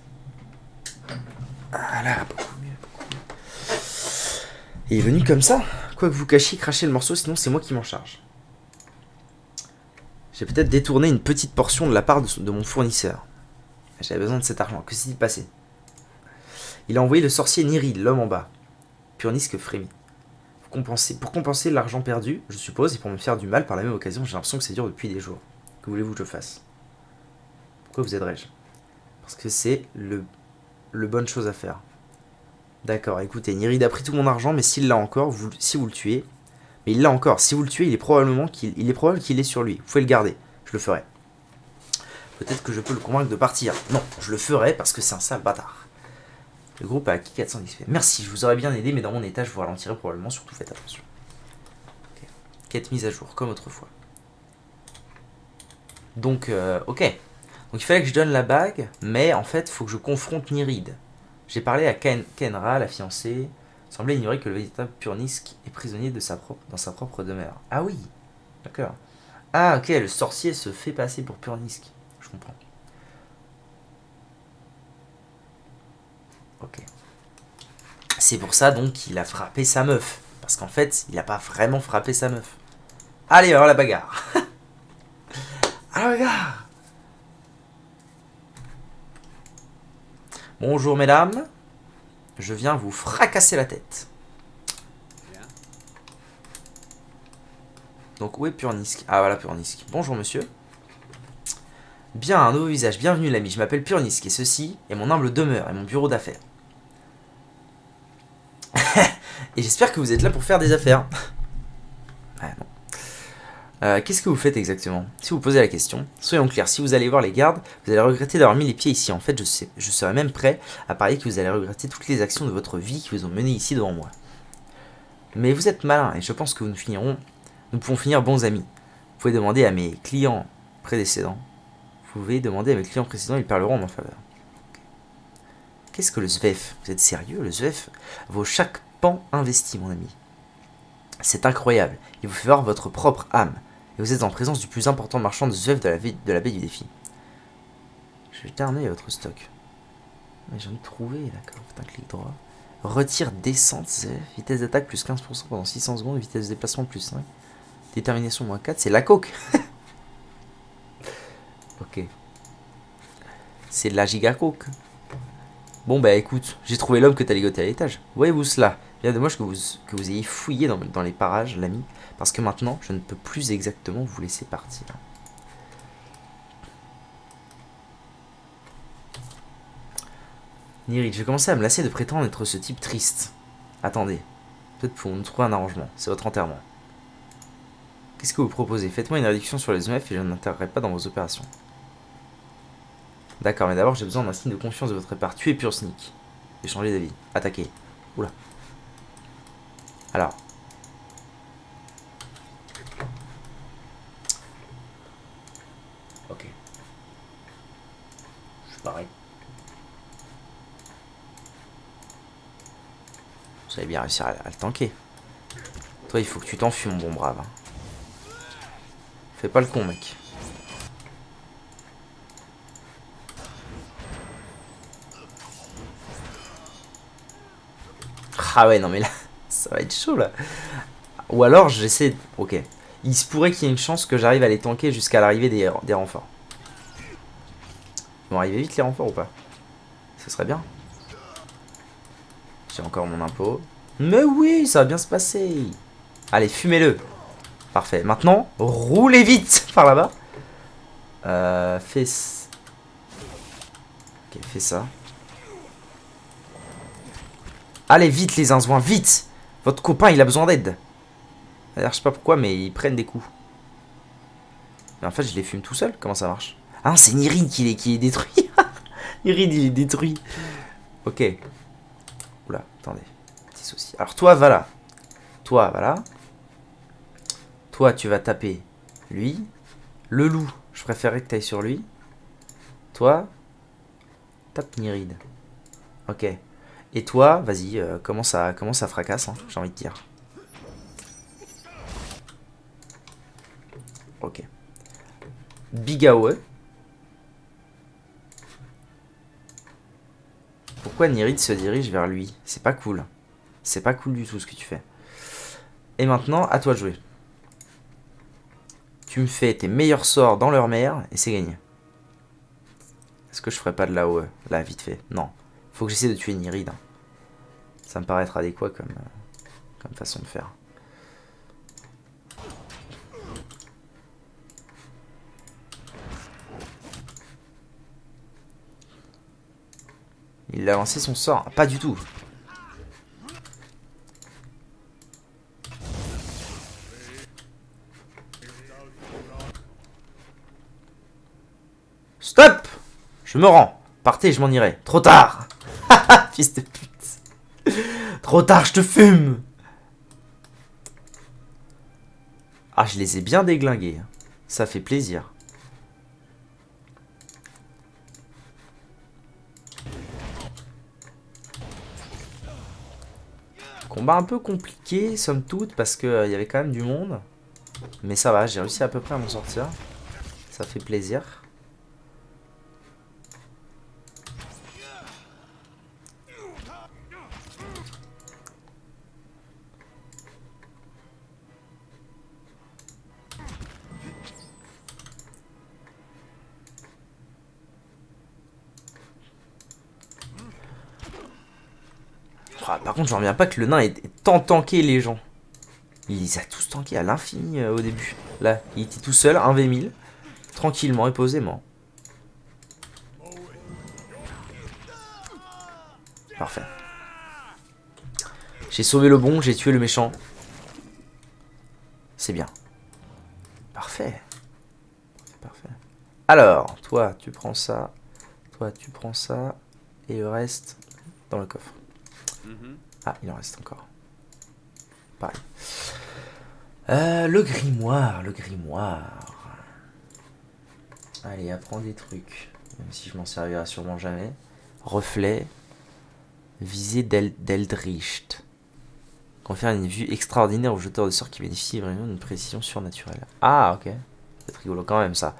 Ah là, beaucoup mieux, beaucoup mieux. Et il est venu comme ça. Quoi que vous cachiez, crachez le morceau, sinon c'est moi qui m'en charge. J'ai peut-être détourné une petite portion de la part de mon fournisseur. J'avais besoin de cet argent. Que s'est-il passé? Il a envoyé le sorcier Nyride, l'homme en bas. Purnisk frémit. Pour compenser l'argent perdu, je suppose, et pour me faire du mal par la même occasion, j'ai l'impression que ça dure depuis des jours. Que voulez-vous que je fasse? Pourquoi vous aiderais-je? Parce que c'est le bonne chose à faire. D'accord, écoutez, Nyride a pris tout mon argent, mais s'il l'a encore, si vous le tuez... Mais il l'a encore, si vous le tuez, il est probable qu'il est sur lui. Vous pouvez le garder, je le ferai. Peut-être que je peux le convaincre de partir. Non, je le ferai parce que c'est un sale bâtard. Le groupe a acquis 400 XP. Merci, je vous aurais bien aidé, mais dans mon état, je vous ralentirai probablement, surtout faites attention. Okay. Quête mise à jour, comme autrefois. Donc, ok. Donc il fallait que je donne la bague, mais en fait, il faut que je confronte Nyride. J'ai parlé à Kenra, la fiancée... semblait ignorer que le véritable Purnisk est prisonnier dans sa propre demeure. Ah oui, d'accord. Ah ok, le sorcier se fait passer pour Purnisk. Je comprends. Ok. C'est pour ça donc qu'il a frappé sa meuf. Parce qu'en fait, il n'a pas vraiment frappé sa meuf. Allez, alors la bagarre. À la bagarre. Bonjour mesdames. Je viens vous fracasser la tête. Donc où est Purnisk? Ah voilà Purnisk. Bonjour monsieur. Bien, un nouveau visage. Bienvenue l'ami. Je m'appelle Purnisk et ceci est mon humble demeure et mon bureau d'affaires. Et j'espère que vous êtes là pour faire des affaires. Qu'est-ce que vous faites exactement? Si vous posez la question, soyons clairs, si vous allez voir les gardes, vous allez regretter d'avoir mis les pieds ici. En fait, je serais même prêt à parier que vous allez regretter toutes les actions de votre vie qui vous ont mené ici devant moi. Mais vous êtes malin et je pense que nous pouvons finir bons amis. Vous pouvez demander à mes clients précédents. Ils parleront en ma faveur. Qu'est-ce que le SVEF? Vous êtes sérieux? Le SVEF vaut chaque pan investi, mon ami. C'est incroyable. Il vous fait voir votre propre âme. Et vous êtes en présence du plus important marchand de SVEF de la baie du défi. Je vais jeter un œil à votre stock. Mais j'en ai trouvé, d'accord. Faites un clic droit. Retire descente SVEF. Vitesse d'attaque plus 15% pendant 600 secondes. Vitesse de déplacement plus 5. Détermination moins 4. C'est la coke. Ok. C'est de la giga coke. Bon bah écoute, j'ai trouvé l'homme que t'as ligoté à l'étage. Voyez-vous cela? Bien dommage que vous ayez fouillé dans les parages, l'ami. Parce que maintenant, je ne peux plus exactement vous laisser partir. Nirid, je vais commencer à me lasser de prétendre être ce type triste. Attendez. Peut-être pouvons-nous trouver un arrangement. C'est votre enterrement. Qu'est-ce que vous proposez? Faites-moi une réduction sur les EMF et je n'interviendrai pas dans vos opérations. D'accord, mais d'abord j'ai besoin d'un signe de confiance de votre part. Tuez pur sneak. J'ai changé d'avis. Attaquez. Oula. Alors. Ok. Je suis pareil. Vous allez bien réussir à le tanker. Toi, il faut que tu t'enfuis, mon bon brave. Fais pas le con, mec. Ah ouais, non mais là, ça va être chaud là. Ou alors j'essaie... Ok. Il se pourrait qu'il y ait une chance que j'arrive à les tanker jusqu'à l'arrivée des renforts. Ils vont arriver vite les renforts ou pas? Ce serait bien. J'ai encore mon impôt. Mais oui, ça va bien se passer. Allez, fumez-le. Parfait. Maintenant, roulez vite par là-bas. Fais... Ok, fais ça. Allez, vite les zinzouins, vite. Votre copain, il a besoin d'aide. Alors, je sais pas pourquoi, mais ils prennent des coups. Mais en fait, je les fume tout seul. Comment ça marche? Ah non, c'est Nirid qui est détruit. Nirid, il est détruit. Ok. Oula, attendez. Petit souci. Alors, toi, va là. Toi, va là. Toi, tu vas taper lui. Le loup, je préférerais que tu ailles sur lui. Toi, tape Nirid. Ok. Et toi, vas-y, comment ça fracasse, hein, j'ai envie de dire. Ok. Bigaoe. Pourquoi Nirid se dirige vers lui? C'est pas cool. C'est pas cool du tout ce que tu fais. Et maintenant, à toi de jouer. Tu me fais tes meilleurs sorts dans leur mère et c'est gagné. Est-ce que je ferais pas de la OE? Là, vite fait. Non. Faut que j'essaie de tuer Nirid. Hein. Ça me paraît être adéquat comme façon de faire. Il a lancé son sort. Pas du tout. Stop! Je me rends. Partez, je m'en irai. Trop tard. Fils de pute. Trop tard, je te fume. Ah, je les ai bien déglingués. Ça fait plaisir. Combat un peu compliqué, somme toute, parce qu'il y avait quand même du monde. Mais ça va, j'ai réussi à peu près à m'en sortir. Ça fait plaisir. Ah, par contre, j'en reviens pas que le nain ait tant tanké les gens. Il les a tous tankés à l'infini au début. Là, il était tout seul, 1v1000. Tranquillement et posément. Parfait. J'ai sauvé le bon, j'ai tué le méchant. C'est bien. parfait. C'est parfait. Alors, toi, tu prends ça. Toi, tu prends ça. Et le reste dans le coffre. Ah, il en reste encore. Pareil. Le grimoire, le grimoire. Allez, apprends des trucs. Même si je m'en servirai sûrement jamais. Reflet. Visée d'Eldritch. Confère une vue extraordinaire au jeteur de sorts qui bénéficie vraiment d'une précision surnaturelle. Ah, ok. C'est rigolo quand même, ça.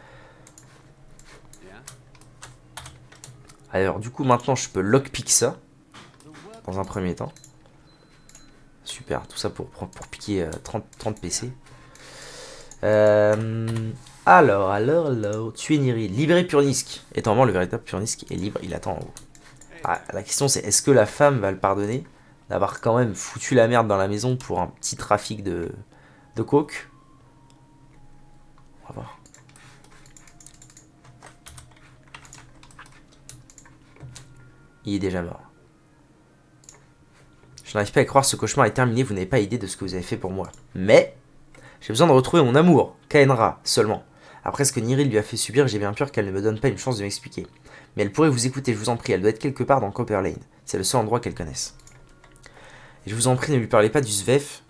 Alors, du coup, maintenant, je peux lockpick ça. Dans un premier temps. Super, tout ça pour piquer 30 PC. Alors, tuer Niri. Libérer Purnisk. Étant mort, le véritable Purnisk est libre, il attend en haut. Ah, la question c'est, est-ce que la femme va le pardonner d'avoir quand même foutu la merde dans la maison pour un petit trafic de coke? On va voir. Il est déjà mort. Je n'arrive pas à croire, ce cauchemar est terminé, vous n'avez pas idée de ce que vous avez fait pour moi. Mais, j'ai besoin de retrouver mon amour, Kaenra, seulement. Après ce que Niril lui a fait subir, j'ai bien peur qu'elle ne me donne pas une chance de m'expliquer. Mais elle pourrait vous écouter, je vous en prie, elle doit être quelque part dans Copper Lane. C'est le seul endroit qu'elle connaisse. Et je vous en prie, ne lui parlez pas du Svef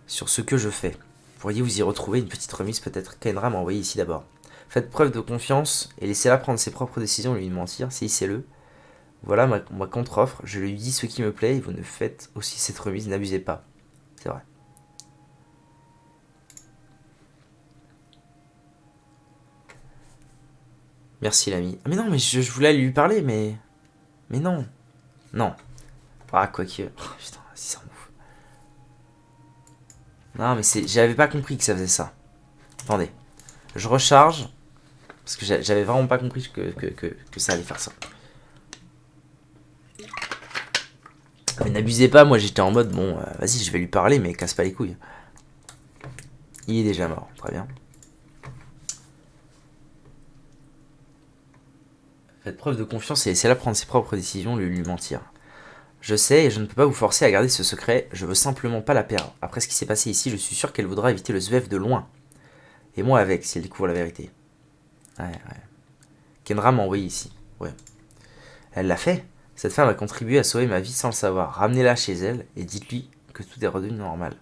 sur ce que je fais. Pourriez-vous y retrouver une petite remise peut-être? Kaenra m'a envoyé ici d'abord. Faites preuve de confiance et laissez-la prendre ses propres décisions et lui mentir, saisissez-le. Voilà ma contre-offre, je lui dis ce qui me plaît et vous ne faites aussi cette remise, n'abusez pas. C'est vrai. Merci l'ami. Ah mais non, mais je voulais lui parler, mais... Mais non. Non. Ah, quoique... Oh, putain, si ça m'ouvre. Non, mais c'est... J'avais pas compris que ça faisait ça. Attendez. Je recharge. Parce que j'avais vraiment pas compris que ça allait faire ça. Mais n'abusez pas, moi j'étais en mode, bon, vas-y, je vais lui parler, mais casse pas les couilles. Il est déjà mort, très bien. Faites preuve de confiance et laissez-la prendre ses propres décisions, lui mentir. Je sais et je ne peux pas vous forcer à garder ce secret, je veux simplement pas la perdre. Après ce qui s'est passé ici, je suis sûr qu'elle voudra éviter le Svef de loin. Et moi avec, si elle découvre la vérité. Ouais. Kenra m'a envoyé ici, ouais. Elle l'a fait. Cette femme a contribué à sauver ma vie sans le savoir. Ramenez-la chez elle et dites-lui que tout est redevenu normal.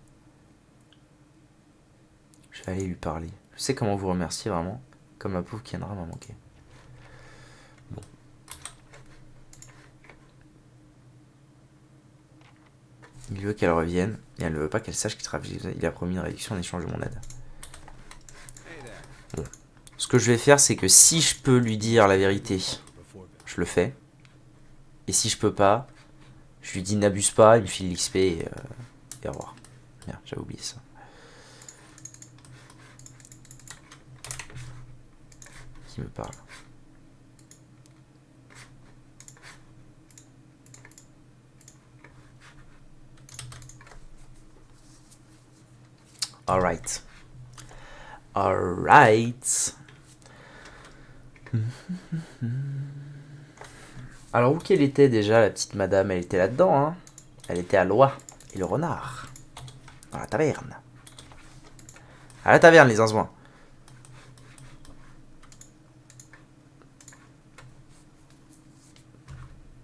Je vais aller lui parler. Je sais comment vous remercier vraiment, comme ma pauvre Kenra m'a manqué. Bon. Il veut qu'elle revienne, et elle ne veut pas qu'elle sache qu'il a promis une réduction en échange de mon aide. Bon. Ce que je vais faire, c'est que si je peux lui dire la vérité, je le fais. Et si je peux pas, je lui dis n'abuse pas, il me file l'XP et au revoir. Merde, j'avais oublié ça. Qui me parle? Alright. Alright. Alors où qu'elle était déjà la petite madame? Elle était là-dedans, hein. Elle était à l'oie et le renard. Dans la taverne. À la taverne, les zinzouins.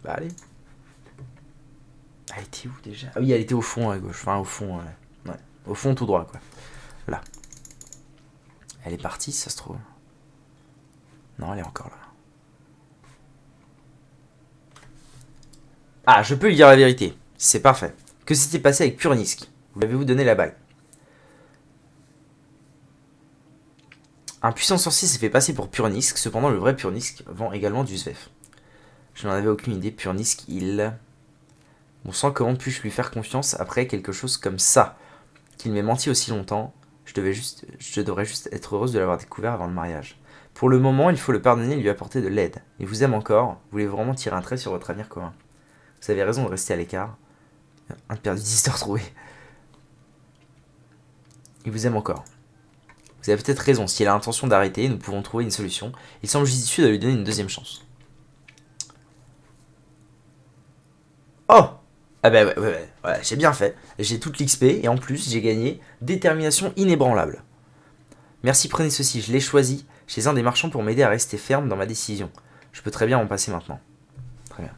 Bah allez. Elle était où déjà? Ah oui, elle était au fond à gauche. Enfin au fond, ouais. Au fond tout droit, quoi. Là. Elle est partie, ça se trouve. Non, elle est encore là. Ah, je peux lui dire la vérité. C'est parfait. Que s'était passé avec Purnisk? Vous l'avez-vous donné la bague? Un puissant sorcier s'est fait passer pour Purnisk, cependant le vrai Purnisk vend également du Svef. Je n'en avais aucune idée, Purnisk, il... Bon sang, comment puis-je lui faire confiance après quelque chose comme ça? Qu'il m'ait menti aussi longtemps, je devrais juste être heureuse de l'avoir découvert avant le mariage. Pour le moment, il faut le pardonner et lui apporter de l'aide. Il vous aime encore, vous voulez vraiment tirer un trait sur votre avenir commun. Vous avez raison de rester à l'écart. Un perdu, 10 de retrouvé. Il vous aime encore. Vous avez peut-être raison, si elle a l'intention d'arrêter, nous pouvons trouver une solution. Il semble judicieux de lui donner une deuxième chance. Oh! Ah bah j'ai bien fait. J'ai toute l'XP et en plus j'ai gagné détermination inébranlable. Merci, prenez ceci. Je l'ai choisi chez un des marchands pour m'aider à rester ferme dans ma décision. Je peux très bien en passer maintenant. Très bien.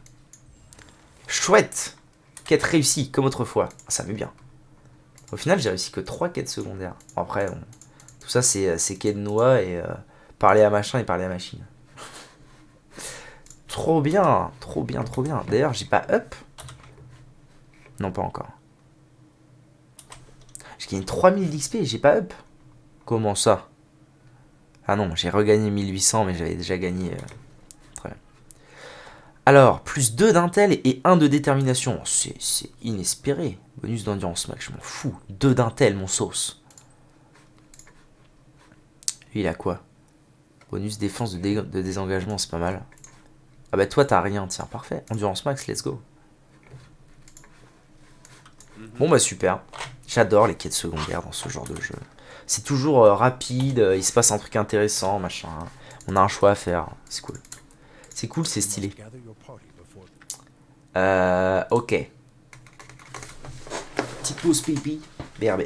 Chouette! Quête réussie, comme autrefois. Ah, ça met bien. Au final, j'ai réussi que 3 quêtes secondaires. Bon, après, tout ça, c'est quêtes de noix et parler à machin et parler à machine. Trop bien, trop bien, trop bien. D'ailleurs, j'ai pas up. Non, pas encore. J'ai gagné 3000 d'XP et j'ai pas up. Comment ça? Ah non, j'ai regagné 1800, mais j'avais déjà gagné. Très bien. Alors, plus 2 d'intel et 1 de détermination. C'est inespéré. Bonus d'endurance max, je m'en fous. 2 d'intel, mon sauce. Lui, il a quoi? Bonus défense de désengagement, c'est pas mal. Ah bah toi, t'as rien, tiens, parfait. Endurance max, let's go. Bon bah super. J'adore les quêtes secondaires dans ce genre de jeu. C'est toujours rapide, il se passe un truc intéressant, machin. On a un choix à faire, c'est cool. C'est cool, c'est stylé. Ok. Petite pause pipi. BRB.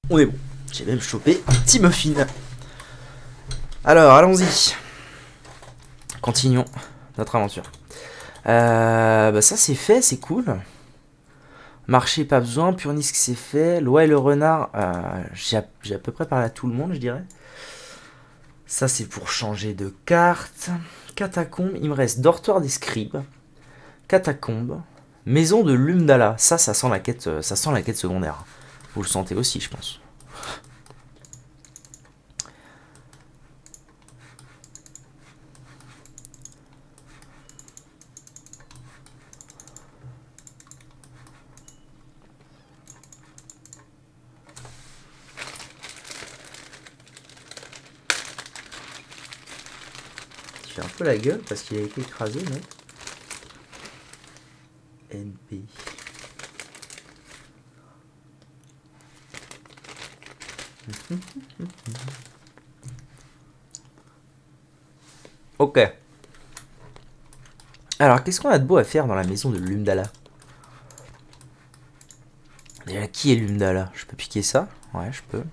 On est bon. J'ai même chopé un petit muffin. Alors, allons-y. Continuons notre aventure. Bah ça c'est fait, c'est cool. Marché, pas besoin. Purnisque, c'est fait. Loi et le renard, j'ai à peu près parlé à tout le monde, je dirais. Ça, c'est pour changer de carte. Catacombe, il me reste dortoir des scribes. Catacombe. Maison de Lumdala. Ça sent la quête secondaire. Vous le sentez aussi, je pense. Il fait un peu la gueule parce qu'il a été écrasé, mais... NP. Ok. Alors, qu'est-ce qu'on a de beau à faire dans la maison de Lumdala? Déjà, qui est Lumdala? Je peux piquer ça? Ouais, je peux.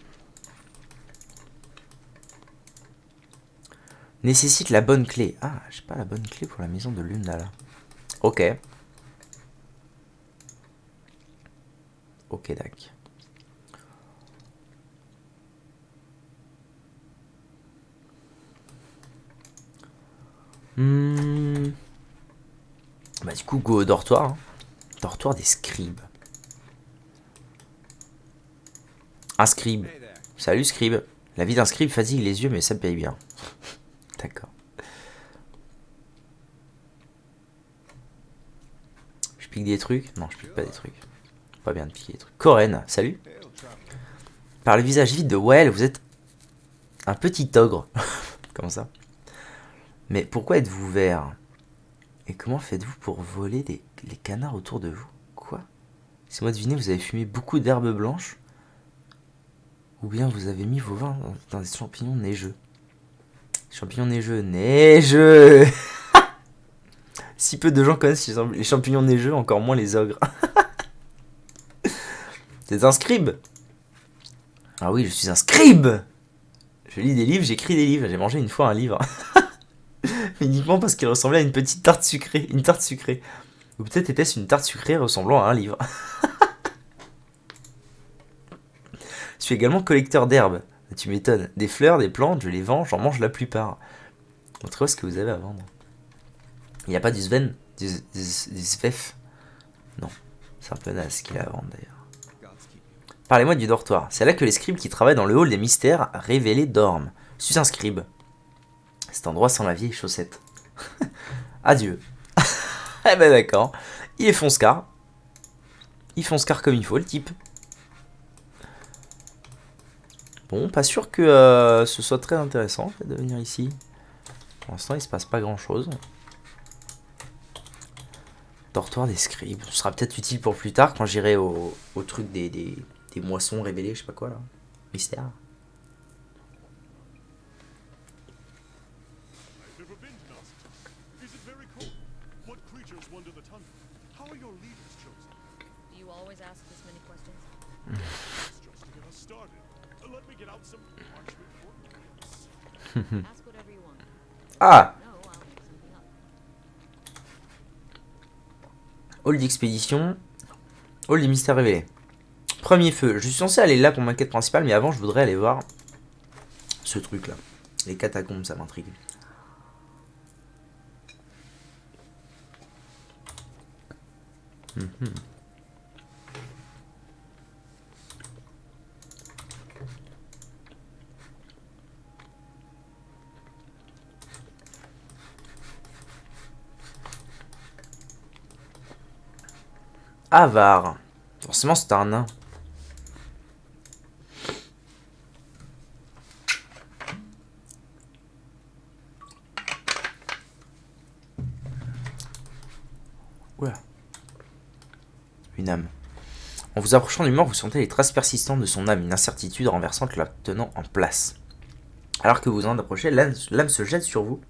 Nécessite la bonne clé. Ah, j'ai pas la bonne clé pour la maison de Lumdala. Ok. Ok, d'accord. Bah du coup, go au dortoir. Hein. Dortoir des scribes. Un scribe. Salut scribe. La vie d'un scribe fatigue les yeux, mais ça me paye bien. D'accord. pique des trucs? Non, je pique pas des trucs. Pas bien de piquer des trucs. Coren, salut. Par le visage vide de Well, vous êtes un petit ogre. Comment ça? Mais pourquoi êtes-vous vert? Et comment faites-vous pour voler les canards autour de vous? Quoi? Si moi deviner, vous avez fumé beaucoup d'herbes blanches? Ou bien vous avez mis vos vins dans des champignons neigeux? Champignons neigeux, neigeux. Si peu de gens connaissent les champignons neigeux, encore moins les ogres. C'est un scribe. Ah oui, je suis un scribe. Je lis des livres, j'écris des livres. J'ai mangé une fois un livre. Uniquement parce qu'il ressemblait à une petite tarte sucrée. Une tarte sucrée. Ou peut-être était-ce une tarte sucrée ressemblant à un livre. Je suis également collecteur d'herbes. Tu m'étonnes. Des fleurs, des plantes, je les vends, j'en mange la plupart. Montrez-moi ce que vous avez à vendre. Il n'y a pas du Sven? Du Svef? Non. C'est un peu naze ce qu'il a à vendre d'ailleurs. Parlez-moi du dortoir. C'est là que les scribes qui travaillent dans le hall des mystères révélés dorment. Je suis un scribe. Cet endroit sans la vieille chaussette. Adieu. Eh ben d'accord. Il est fonce-car. Il fonce-car comme il faut, le type. Bon, pas sûr que ce soit très intéressant en fait, de venir ici. Pour l'instant, il se passe pas grand-chose. Dortoir des scribes. Ce sera peut-être utile pour plus tard quand j'irai au truc des moissons révélées, je sais pas quoi là. Mystère. Ah! Hall d'expédition. Hall des mystères révélés. Premier feu. Je suis censé aller là pour ma quête principale, mais avant je voudrais aller voir ce truc là. Les catacombes, ça m'intrigue. Avare. Forcément, c'est un nain. Oula. Une âme. En vous approchant du mort, vous sentez les traces persistantes de son âme, une incertitude renversante la tenant en place. Alors que vous en approchez, l'âme se jette sur vous,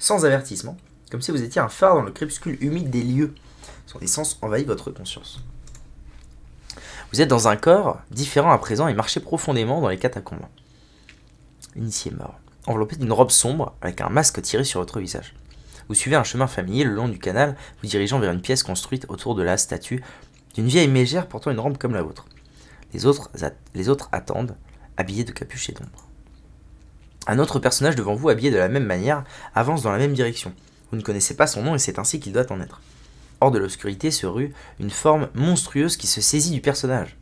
sans avertissement, comme si vous étiez un phare dans le crépuscule humide des lieux. Son essence envahit votre conscience. Vous êtes dans un corps différent à présent et marchez profondément dans les catacombes. Initié mort. Enveloppé d'une robe sombre, avec un masque tiré sur votre visage. Vous suivez un chemin familier le long du canal, vous dirigeant vers une pièce construite autour de la statue d'une vieille mégère portant une robe comme la vôtre. Les autres attendent, habillés de capuches et d'ombre. Un autre personnage devant vous, habillé de la même manière, avance dans la même direction. Vous ne connaissez pas son nom et c'est ainsi qu'il doit en être. Hors de l'obscurité se rue une forme monstrueuse qui se saisit du personnage.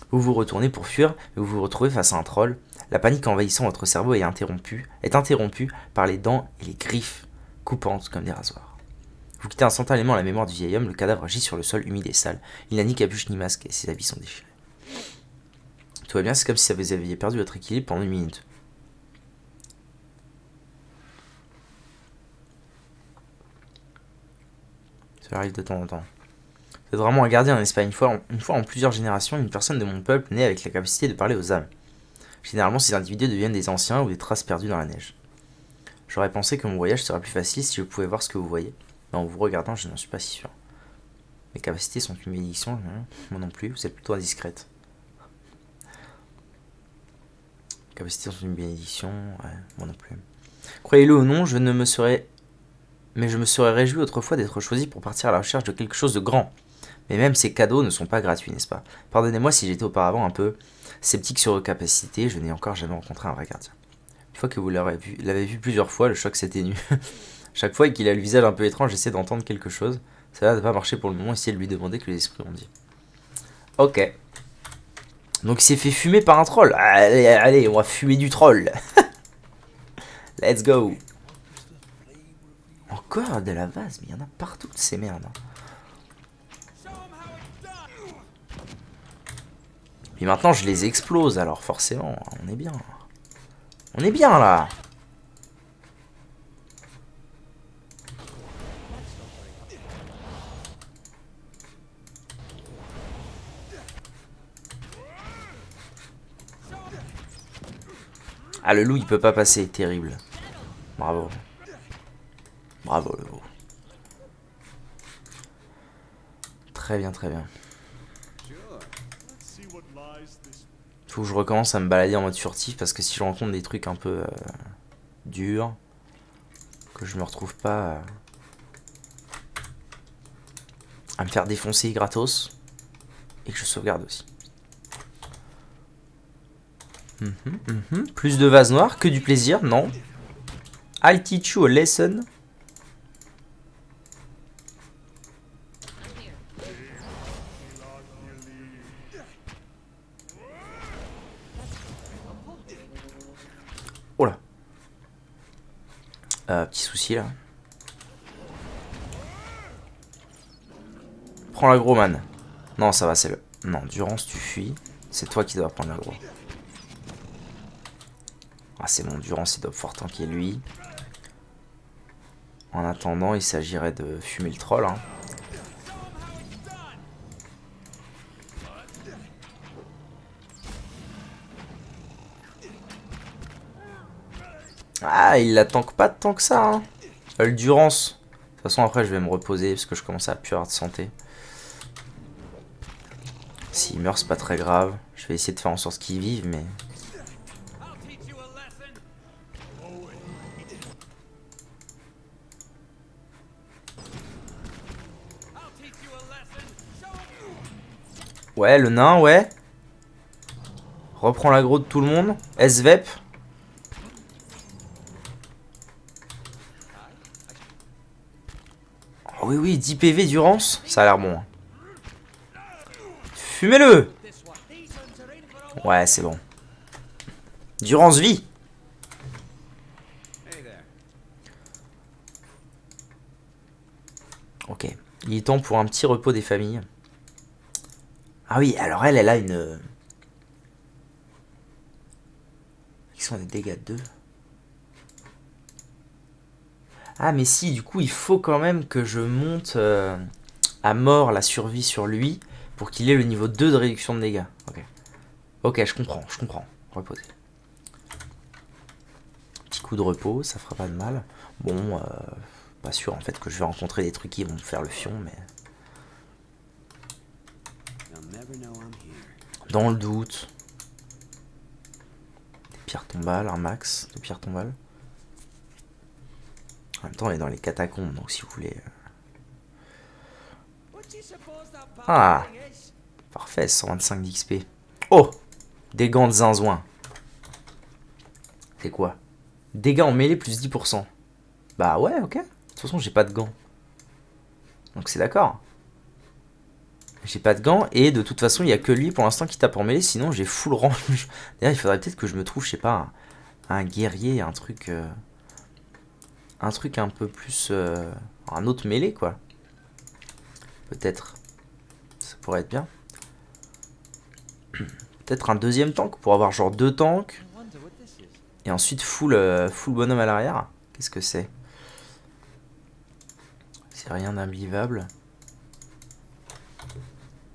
Vous vous retournez pour fuir, mais vous vous retrouvez face à un troll. La panique envahissant votre cerveau est interrompue par les dents et les griffes coupantes comme des rasoirs. Vous quittez instantanément la mémoire du vieil homme, le cadavre gît sur le sol humide et sale. Il n'a ni capuche ni masque et ses habits sont déchirés. Tout va bien, c'est comme si vous aviez perdu votre équilibre pendant 1 minute. Ça arrive de temps en temps. Vous êtes vraiment un gardien, n'est-ce pas? Une fois en plusieurs générations, une personne de mon peuple naît avec la capacité de parler aux âmes. Généralement, ces individus deviennent des anciens ou des traces perdues dans la neige. J'aurais pensé que mon voyage serait plus facile si je pouvais voir ce que vous voyez. Mais en vous regardant, je n'en suis pas si sûr. Mes capacités sont une bénédiction, moi non plus, vous êtes plutôt indiscrète. Mes capacités sont une bénédiction, ouais, moi non plus. Croyez-le ou non, je me serais réjoui autrefois d'être choisi pour partir à la recherche de quelque chose de grand. Mais même ces cadeaux ne sont pas gratuits, n'est-ce pas? Pardonnez-moi si j'étais auparavant un peu sceptique sur vos capacités, je n'ai encore jamais rencontré un vrai gardien. Une fois que vous l'avez vu plusieurs fois, le choc s'atténue. Chaque fois qu'il a le visage un peu étrange, j'essaie d'entendre quelque chose. Ça n'a pas marché pour le moment, essayez de lui demander que les esprits ont dit. Ok. Donc il s'est fait fumer par un troll. Allez, on va fumer du troll. Let's go. Encore de la vase, mais il y en a partout de ces merdes. Puis maintenant, je les explose, alors forcément, on est bien. On est bien, là. Ah, le loup, il peut pas passer. Terrible. Bravo. Bravo, le loup. Très bien, très bien. Faut que je recommence à me balader en mode furtif parce que si je rencontre des trucs un peu durs, que je me retrouve pas à me faire défoncer gratos et que je sauvegarde aussi. Plus de vases noirs, que du plaisir, non. I'll teach you a lesson. Oh là. Petit souci là. Prends l'aggro, man. Non, ça va, c'est le... Non, Durance, tu fuis. C'est toi qui dois prendre l'aggro. Ah, c'est bon, Durance, il doit pouvoir tanker lui. En attendant, il s'agirait de fumer le troll. Hein. Ah, il la tank pas tant que ça. Hein. Le Durance. De toute façon, après, je vais me reposer parce que je commence à plus avoir de santé. S'il meurt, c'est pas très grave. Je vais essayer de faire en sorte qu'il vive, mais... Ouais, le nain, ouais. Reprends l'aggro de tout le monde. SVEP. Oh oui, oui, 10 PV Durance. Ça a l'air bon. Fumez-le. Ouais, c'est bon. Durance vie. Ok. Il est temps pour un petit repos des familles. Ah oui, alors elle a une... Qui sont des dégâts de 2. Ah mais si, du coup, il faut quand même que je monte à mort la survie sur lui pour qu'il ait le niveau 2 de réduction de dégâts. Ok. Ok, je comprends, je comprends. Reposer. Petit coup de repos, ça fera pas de mal. Bon, pas sûr en fait que je vais rencontrer des trucs qui vont me faire le fion, mais... Dans le doute. Des pierres tombales, un max de pierres tombales. En même temps, on est dans les catacombes, donc si vous voulez... Ah, parfait, 125 d'XP. Oh, des gants de zinzouin. C'est quoi? Dégâts en mêlée plus 10%. Bah ouais, ok. De toute façon, j'ai pas de gants. Donc c'est d'accord. J'ai pas de gants et de toute façon, il y a que lui pour l'instant qui tape en mêlée. Sinon, j'ai full range. D'ailleurs, il faudrait peut-être que je me trouve, je sais pas, un guerrier, un truc un peu plus... un autre mêlée, quoi. Peut-être. Ça pourrait être bien. Peut-être un deuxième tank pour avoir genre 2 tanks. Et ensuite full bonhomme à l'arrière. Qu'est-ce que c'est? C'est rien d'imbivable.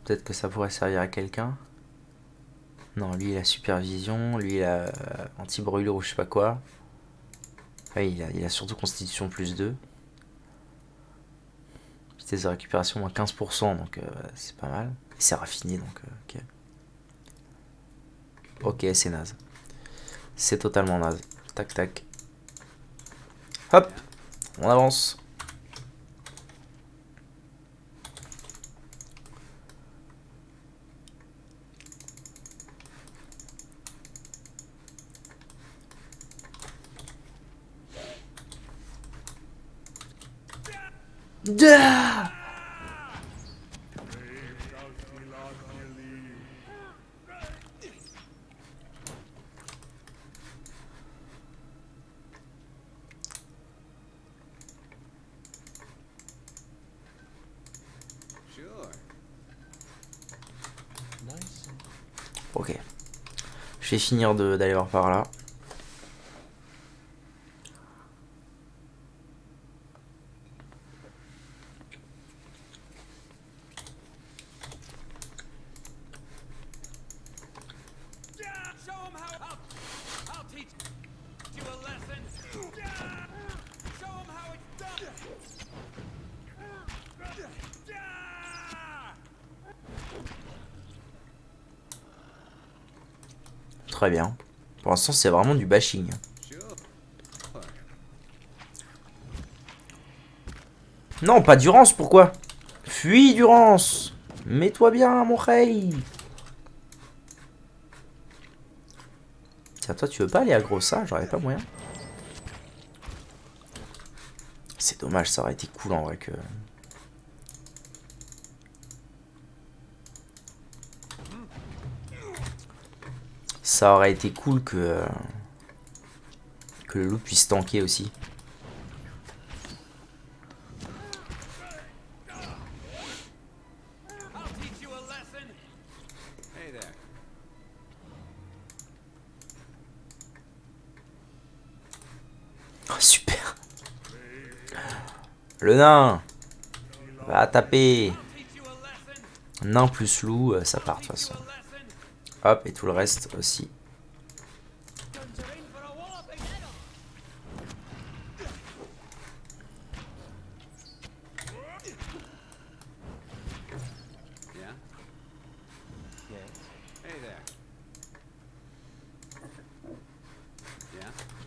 Peut-être que ça pourrait servir à quelqu'un. Non, lui il a supervision, lui il a anti-brûlure ou je sais pas quoi. Ouais, il a surtout constitution plus 2. Vitesse de récupération moins 15%, donc c'est pas mal. Et c'est raffiné, donc ok. Ok, c'est naze. C'est totalement naze. Tac, tac. Hop, on avance. Ah, Ok. Je vais finir d'aller voir par là. Très bien. Pour l'instant, c'est vraiment du bashing. Non, pas Durance, pourquoi? Fuis, Durance. Mets-toi bien, mon rey. Tiens, toi, tu veux pas aller aggro ça? J'aurais pas moyen. C'est dommage, ça aurait été cool en vrai que... Ça aurait été cool que le loup puisse tanker aussi. Oh, super. Le nain. Va taper. Nain plus loup, ça part de toute façon. Hop, et tout le reste aussi.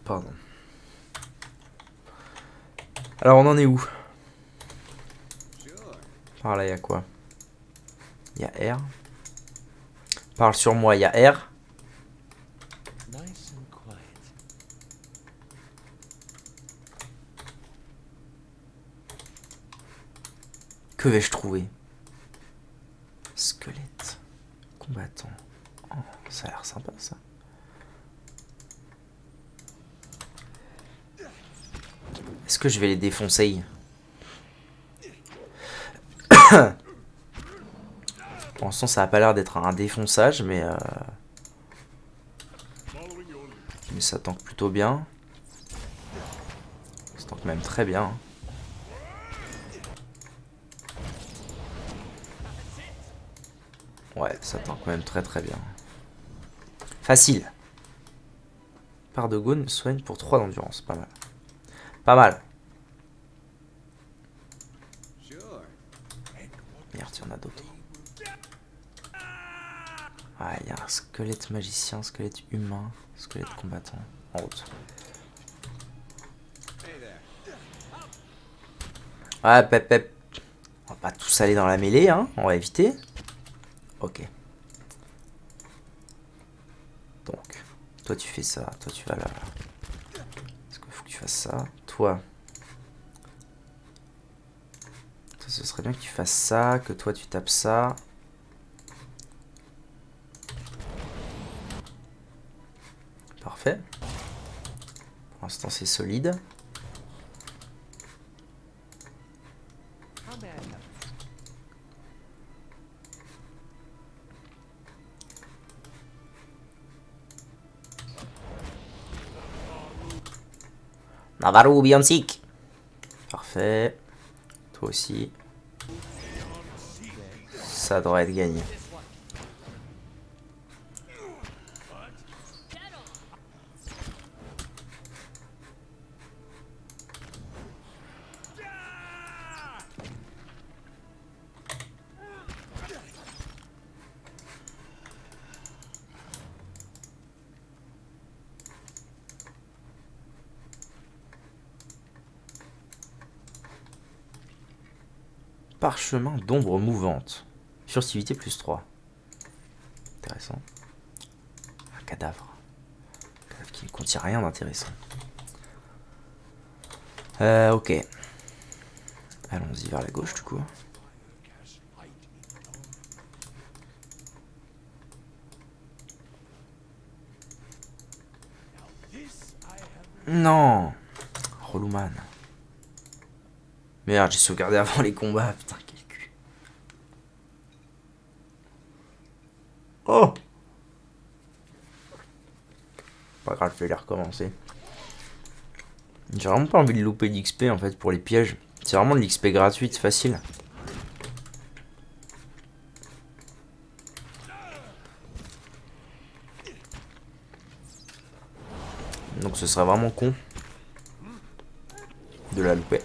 Pardon. Alors on en est où? Par là, il y a quoi? Il y a R. Parle sur moi, il y a R. Que vais-je trouver? Squelette. Combattant. Oh, ça a l'air sympa ça. Est-ce que je vais les défoncer? Pour l'instant, ça a pas l'air d'être un défonçage, mais ça tank plutôt bien. Ça tank même très bien. Ouais, ça tank même très très bien. Facile. Part de Gone, soigne pour 3 d'endurance. Pas mal. Pas mal. Merde, il y en a d'autres. Ah, il y a un squelette magicien, squelette humain, squelette combattant. En route. Ouais, pep pep. On va pas tous aller dans la mêlée, hein. On va éviter. Ok. Donc, toi tu fais ça, toi tu vas là. Est-ce qu'il faut que tu fasses ça? Toi, ce serait bien que tu fasses ça, que toi tu tapes ça. Parfait. Pour l'instant c'est solide. Navarro Bianzik. Parfait. Toi aussi. Ça devrait être gagné. Parchemin d'ombre mouvante. Furtivité plus 3. Intéressant. Un cadavre. Un cadavre qui ne contient rien d'intéressant. Ok. Allons-y vers la gauche du coup. Non. Relouman. Merde, j'ai sauvegardé avant les combats. Putain, quel cul. Oh. pas grave, je vais les recommencer. J'ai vraiment pas envie de louper d'XP en fait pour les pièges. C'est vraiment de l'XP gratuite, facile. Donc ce serait vraiment con de la louper.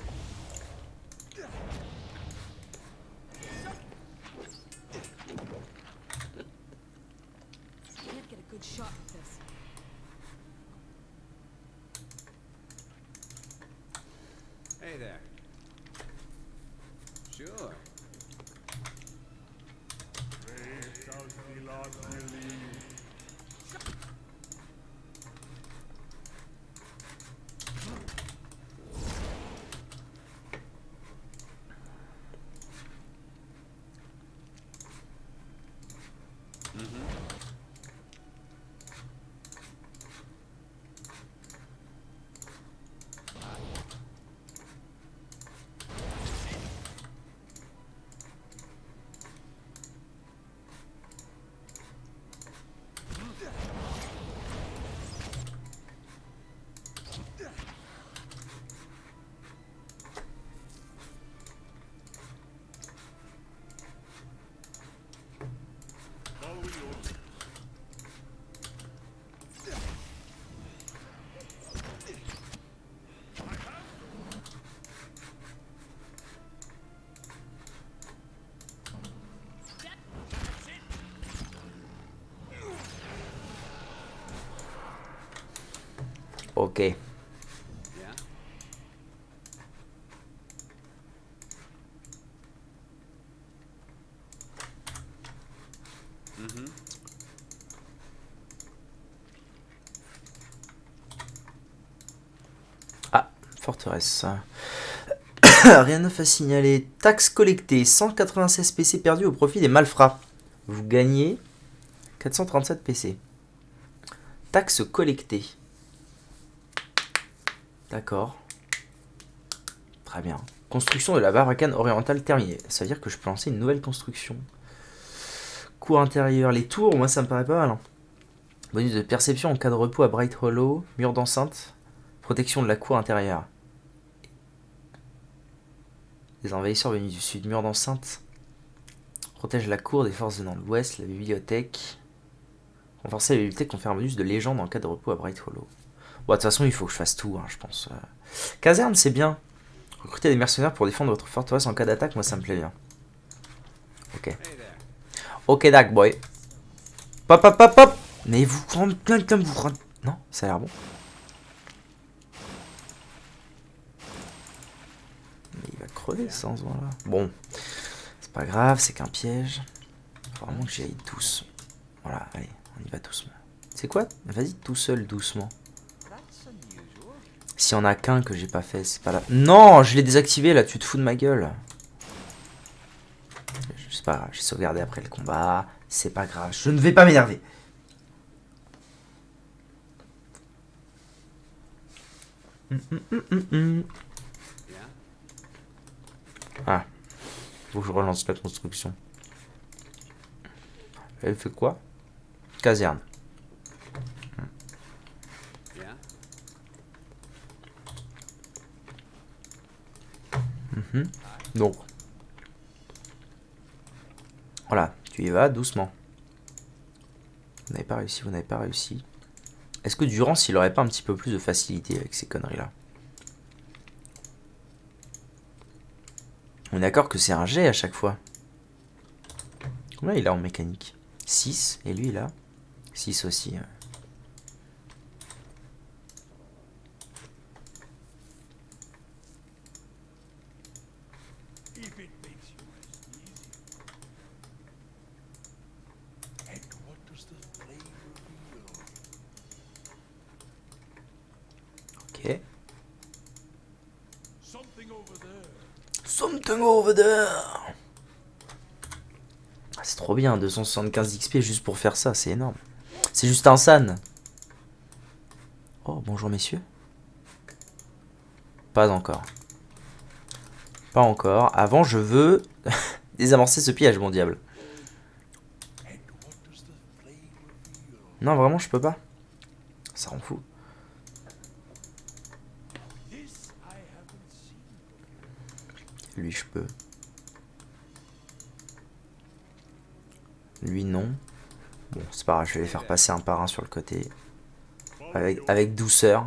Hey there. Sure. Ok. Yeah. Mm-hmm. Ah, forteresse. Rien de neuf à signaler. Taxe collectée. 196 PC perdus au profit des malfrats. Vous gagnez 437 PC. Taxe collectée. D'accord. Très bien. Construction de la barbacane orientale terminée. Ça veut dire que je peux lancer une nouvelle construction. Cour intérieure. Les tours, moi ça me paraît pas mal. Hein. Bonus de perception en cas de repos à Bright Hollow. Mur d'enceinte. Protection de la cour intérieure. Les envahisseurs venus du sud. Mur d'enceinte. Protège la cour des forces venant de l'ouest. La bibliothèque. Renforcer la bibliothèque confère un bonus de légende en cas de repos à Bright Hollow. Bon, de toute façon, il faut que je fasse tout, hein, je pense. Caserne, c'est bien. Recruter des mercenaires pour défendre votre forteresse en cas d'attaque, moi ça me plaît bien. Ok. Hey there. Ok, Dak boy. Pop, pop, pop, pop. Mais vous rendez plein de temps, vous rendez... Non, ça a l'air bon. Mais il va crever sans ce là. Bon, c'est pas grave, c'est qu'un piège. Faut vraiment que j'y aille douce. Voilà, allez, on y va doucement. C'est quoi? Vas-y tout seul, doucement. S'il y en a qu'un que j'ai pas fait, c'est pas là. Non, je l'ai désactivé là, tu te fous de ma gueule. Je sais pas, j'ai sauvegardé après le combat. C'est pas grave, je ne vais pas m'énerver. Yeah. Ah, faut que je relance la construction. Elle fait quoi? Caserne. Yeah. Donc, voilà, tu y vas doucement. Vous n'avez pas réussi, vous n'avez pas réussi. Est-ce que Durance, il aurait pas un petit peu plus de facilité avec ces conneries-là? On est d'accord que c'est un jet à chaque fois. Combien il a en mécanique? 6, et lui il a 6 aussi. Ok. Something over there. Ah, c'est trop bien, 275 XP juste pour faire ça, c'est énorme. C'est juste un san. Oh, bonjour messieurs. Pas encore. Pas encore. Avant, je veux désamorcer ce piège, mon diable. Non, vraiment, je peux pas. Ça rend fou. Lui, je peux. Lui, non. Bon, c'est pas grave, je vais les faire passer un par un sur le côté. Avec douceur.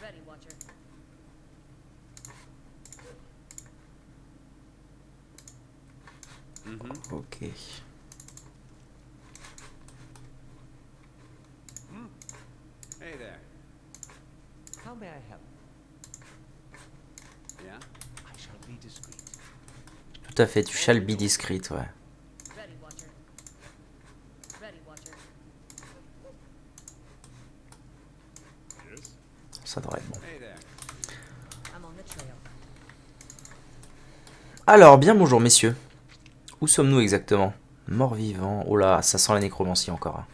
Ready, Watcher. Ok. Hey there. How may I help? Yeah? I shall be discreet. Tout à fait, tu shall be discreet, ouais. Ready, Watcher. Ready, Watcher. Ça devrait être bon. Hey there. I'm on the trail. Alors, bien bonjour messieurs. Où sommes-nous exactement? Mort-vivant. Oh là, ça sent la nécromancie encore. Hein.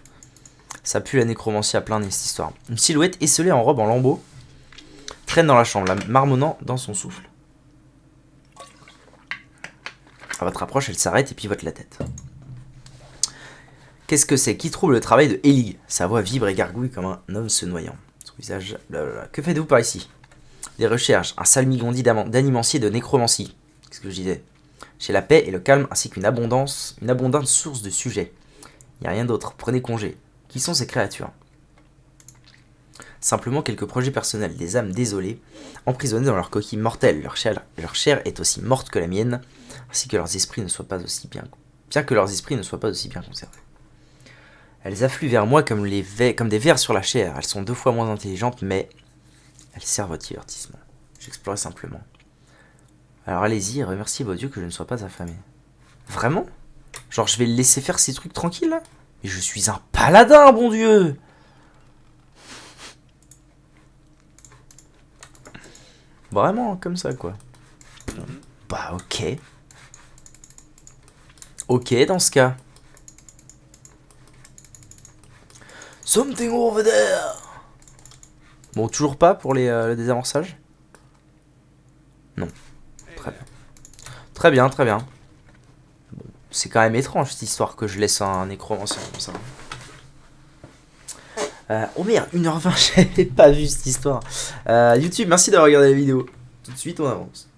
Ça pue la nécromancie à plein nez cette histoire. Une silhouette esselée en robe en lambeaux traîne dans la chambre, la marmonnant dans son souffle. À votre approche, elle s'arrête et pivote la tête. Qu'est-ce que c'est? Qui trouble le travail de Ellie? Sa voix vibre et gargouille comme un homme se noyant. Son visage... Blablabla. Que faites-vous par ici? Des recherches, un salmigondi d'animancier et de nécromancie. Qu'est-ce que je disais? J'ai la paix et le calme ainsi qu'une abondante source de sujets. Il n'y a rien d'autre, prenez congé. Qui sont ces créatures? Simplement quelques projets personnels, des âmes désolées, emprisonnées dans leur coquille mortelle. Leur chair est aussi morte que la mienne, ainsi que leurs esprits ne soient pas aussi bien conservés. Elles affluent vers moi comme des vers sur la chair. Elles sont 2 fois moins intelligentes, mais elles servent au divertissement. J'explorais simplement. Alors allez-y et remerciez vos dieux que je ne sois pas affamé. Vraiment? Genre je vais le laisser faire ces trucs tranquilles là? Mais je suis un paladin, bon dieu! Vraiment, comme ça quoi. Bah ok. Ok dans ce cas. Something over there! Bon, toujours pas pour le désamorçage? Non. Très bien. Très bien, très bien. Bon, c'est quand même étrange cette histoire que je laisse un nécromancien comme ça. Oh merde, 1h20, j'avais pas vu cette histoire. YouTube, merci d'avoir regardé la vidéo. Tout de suite, on avance.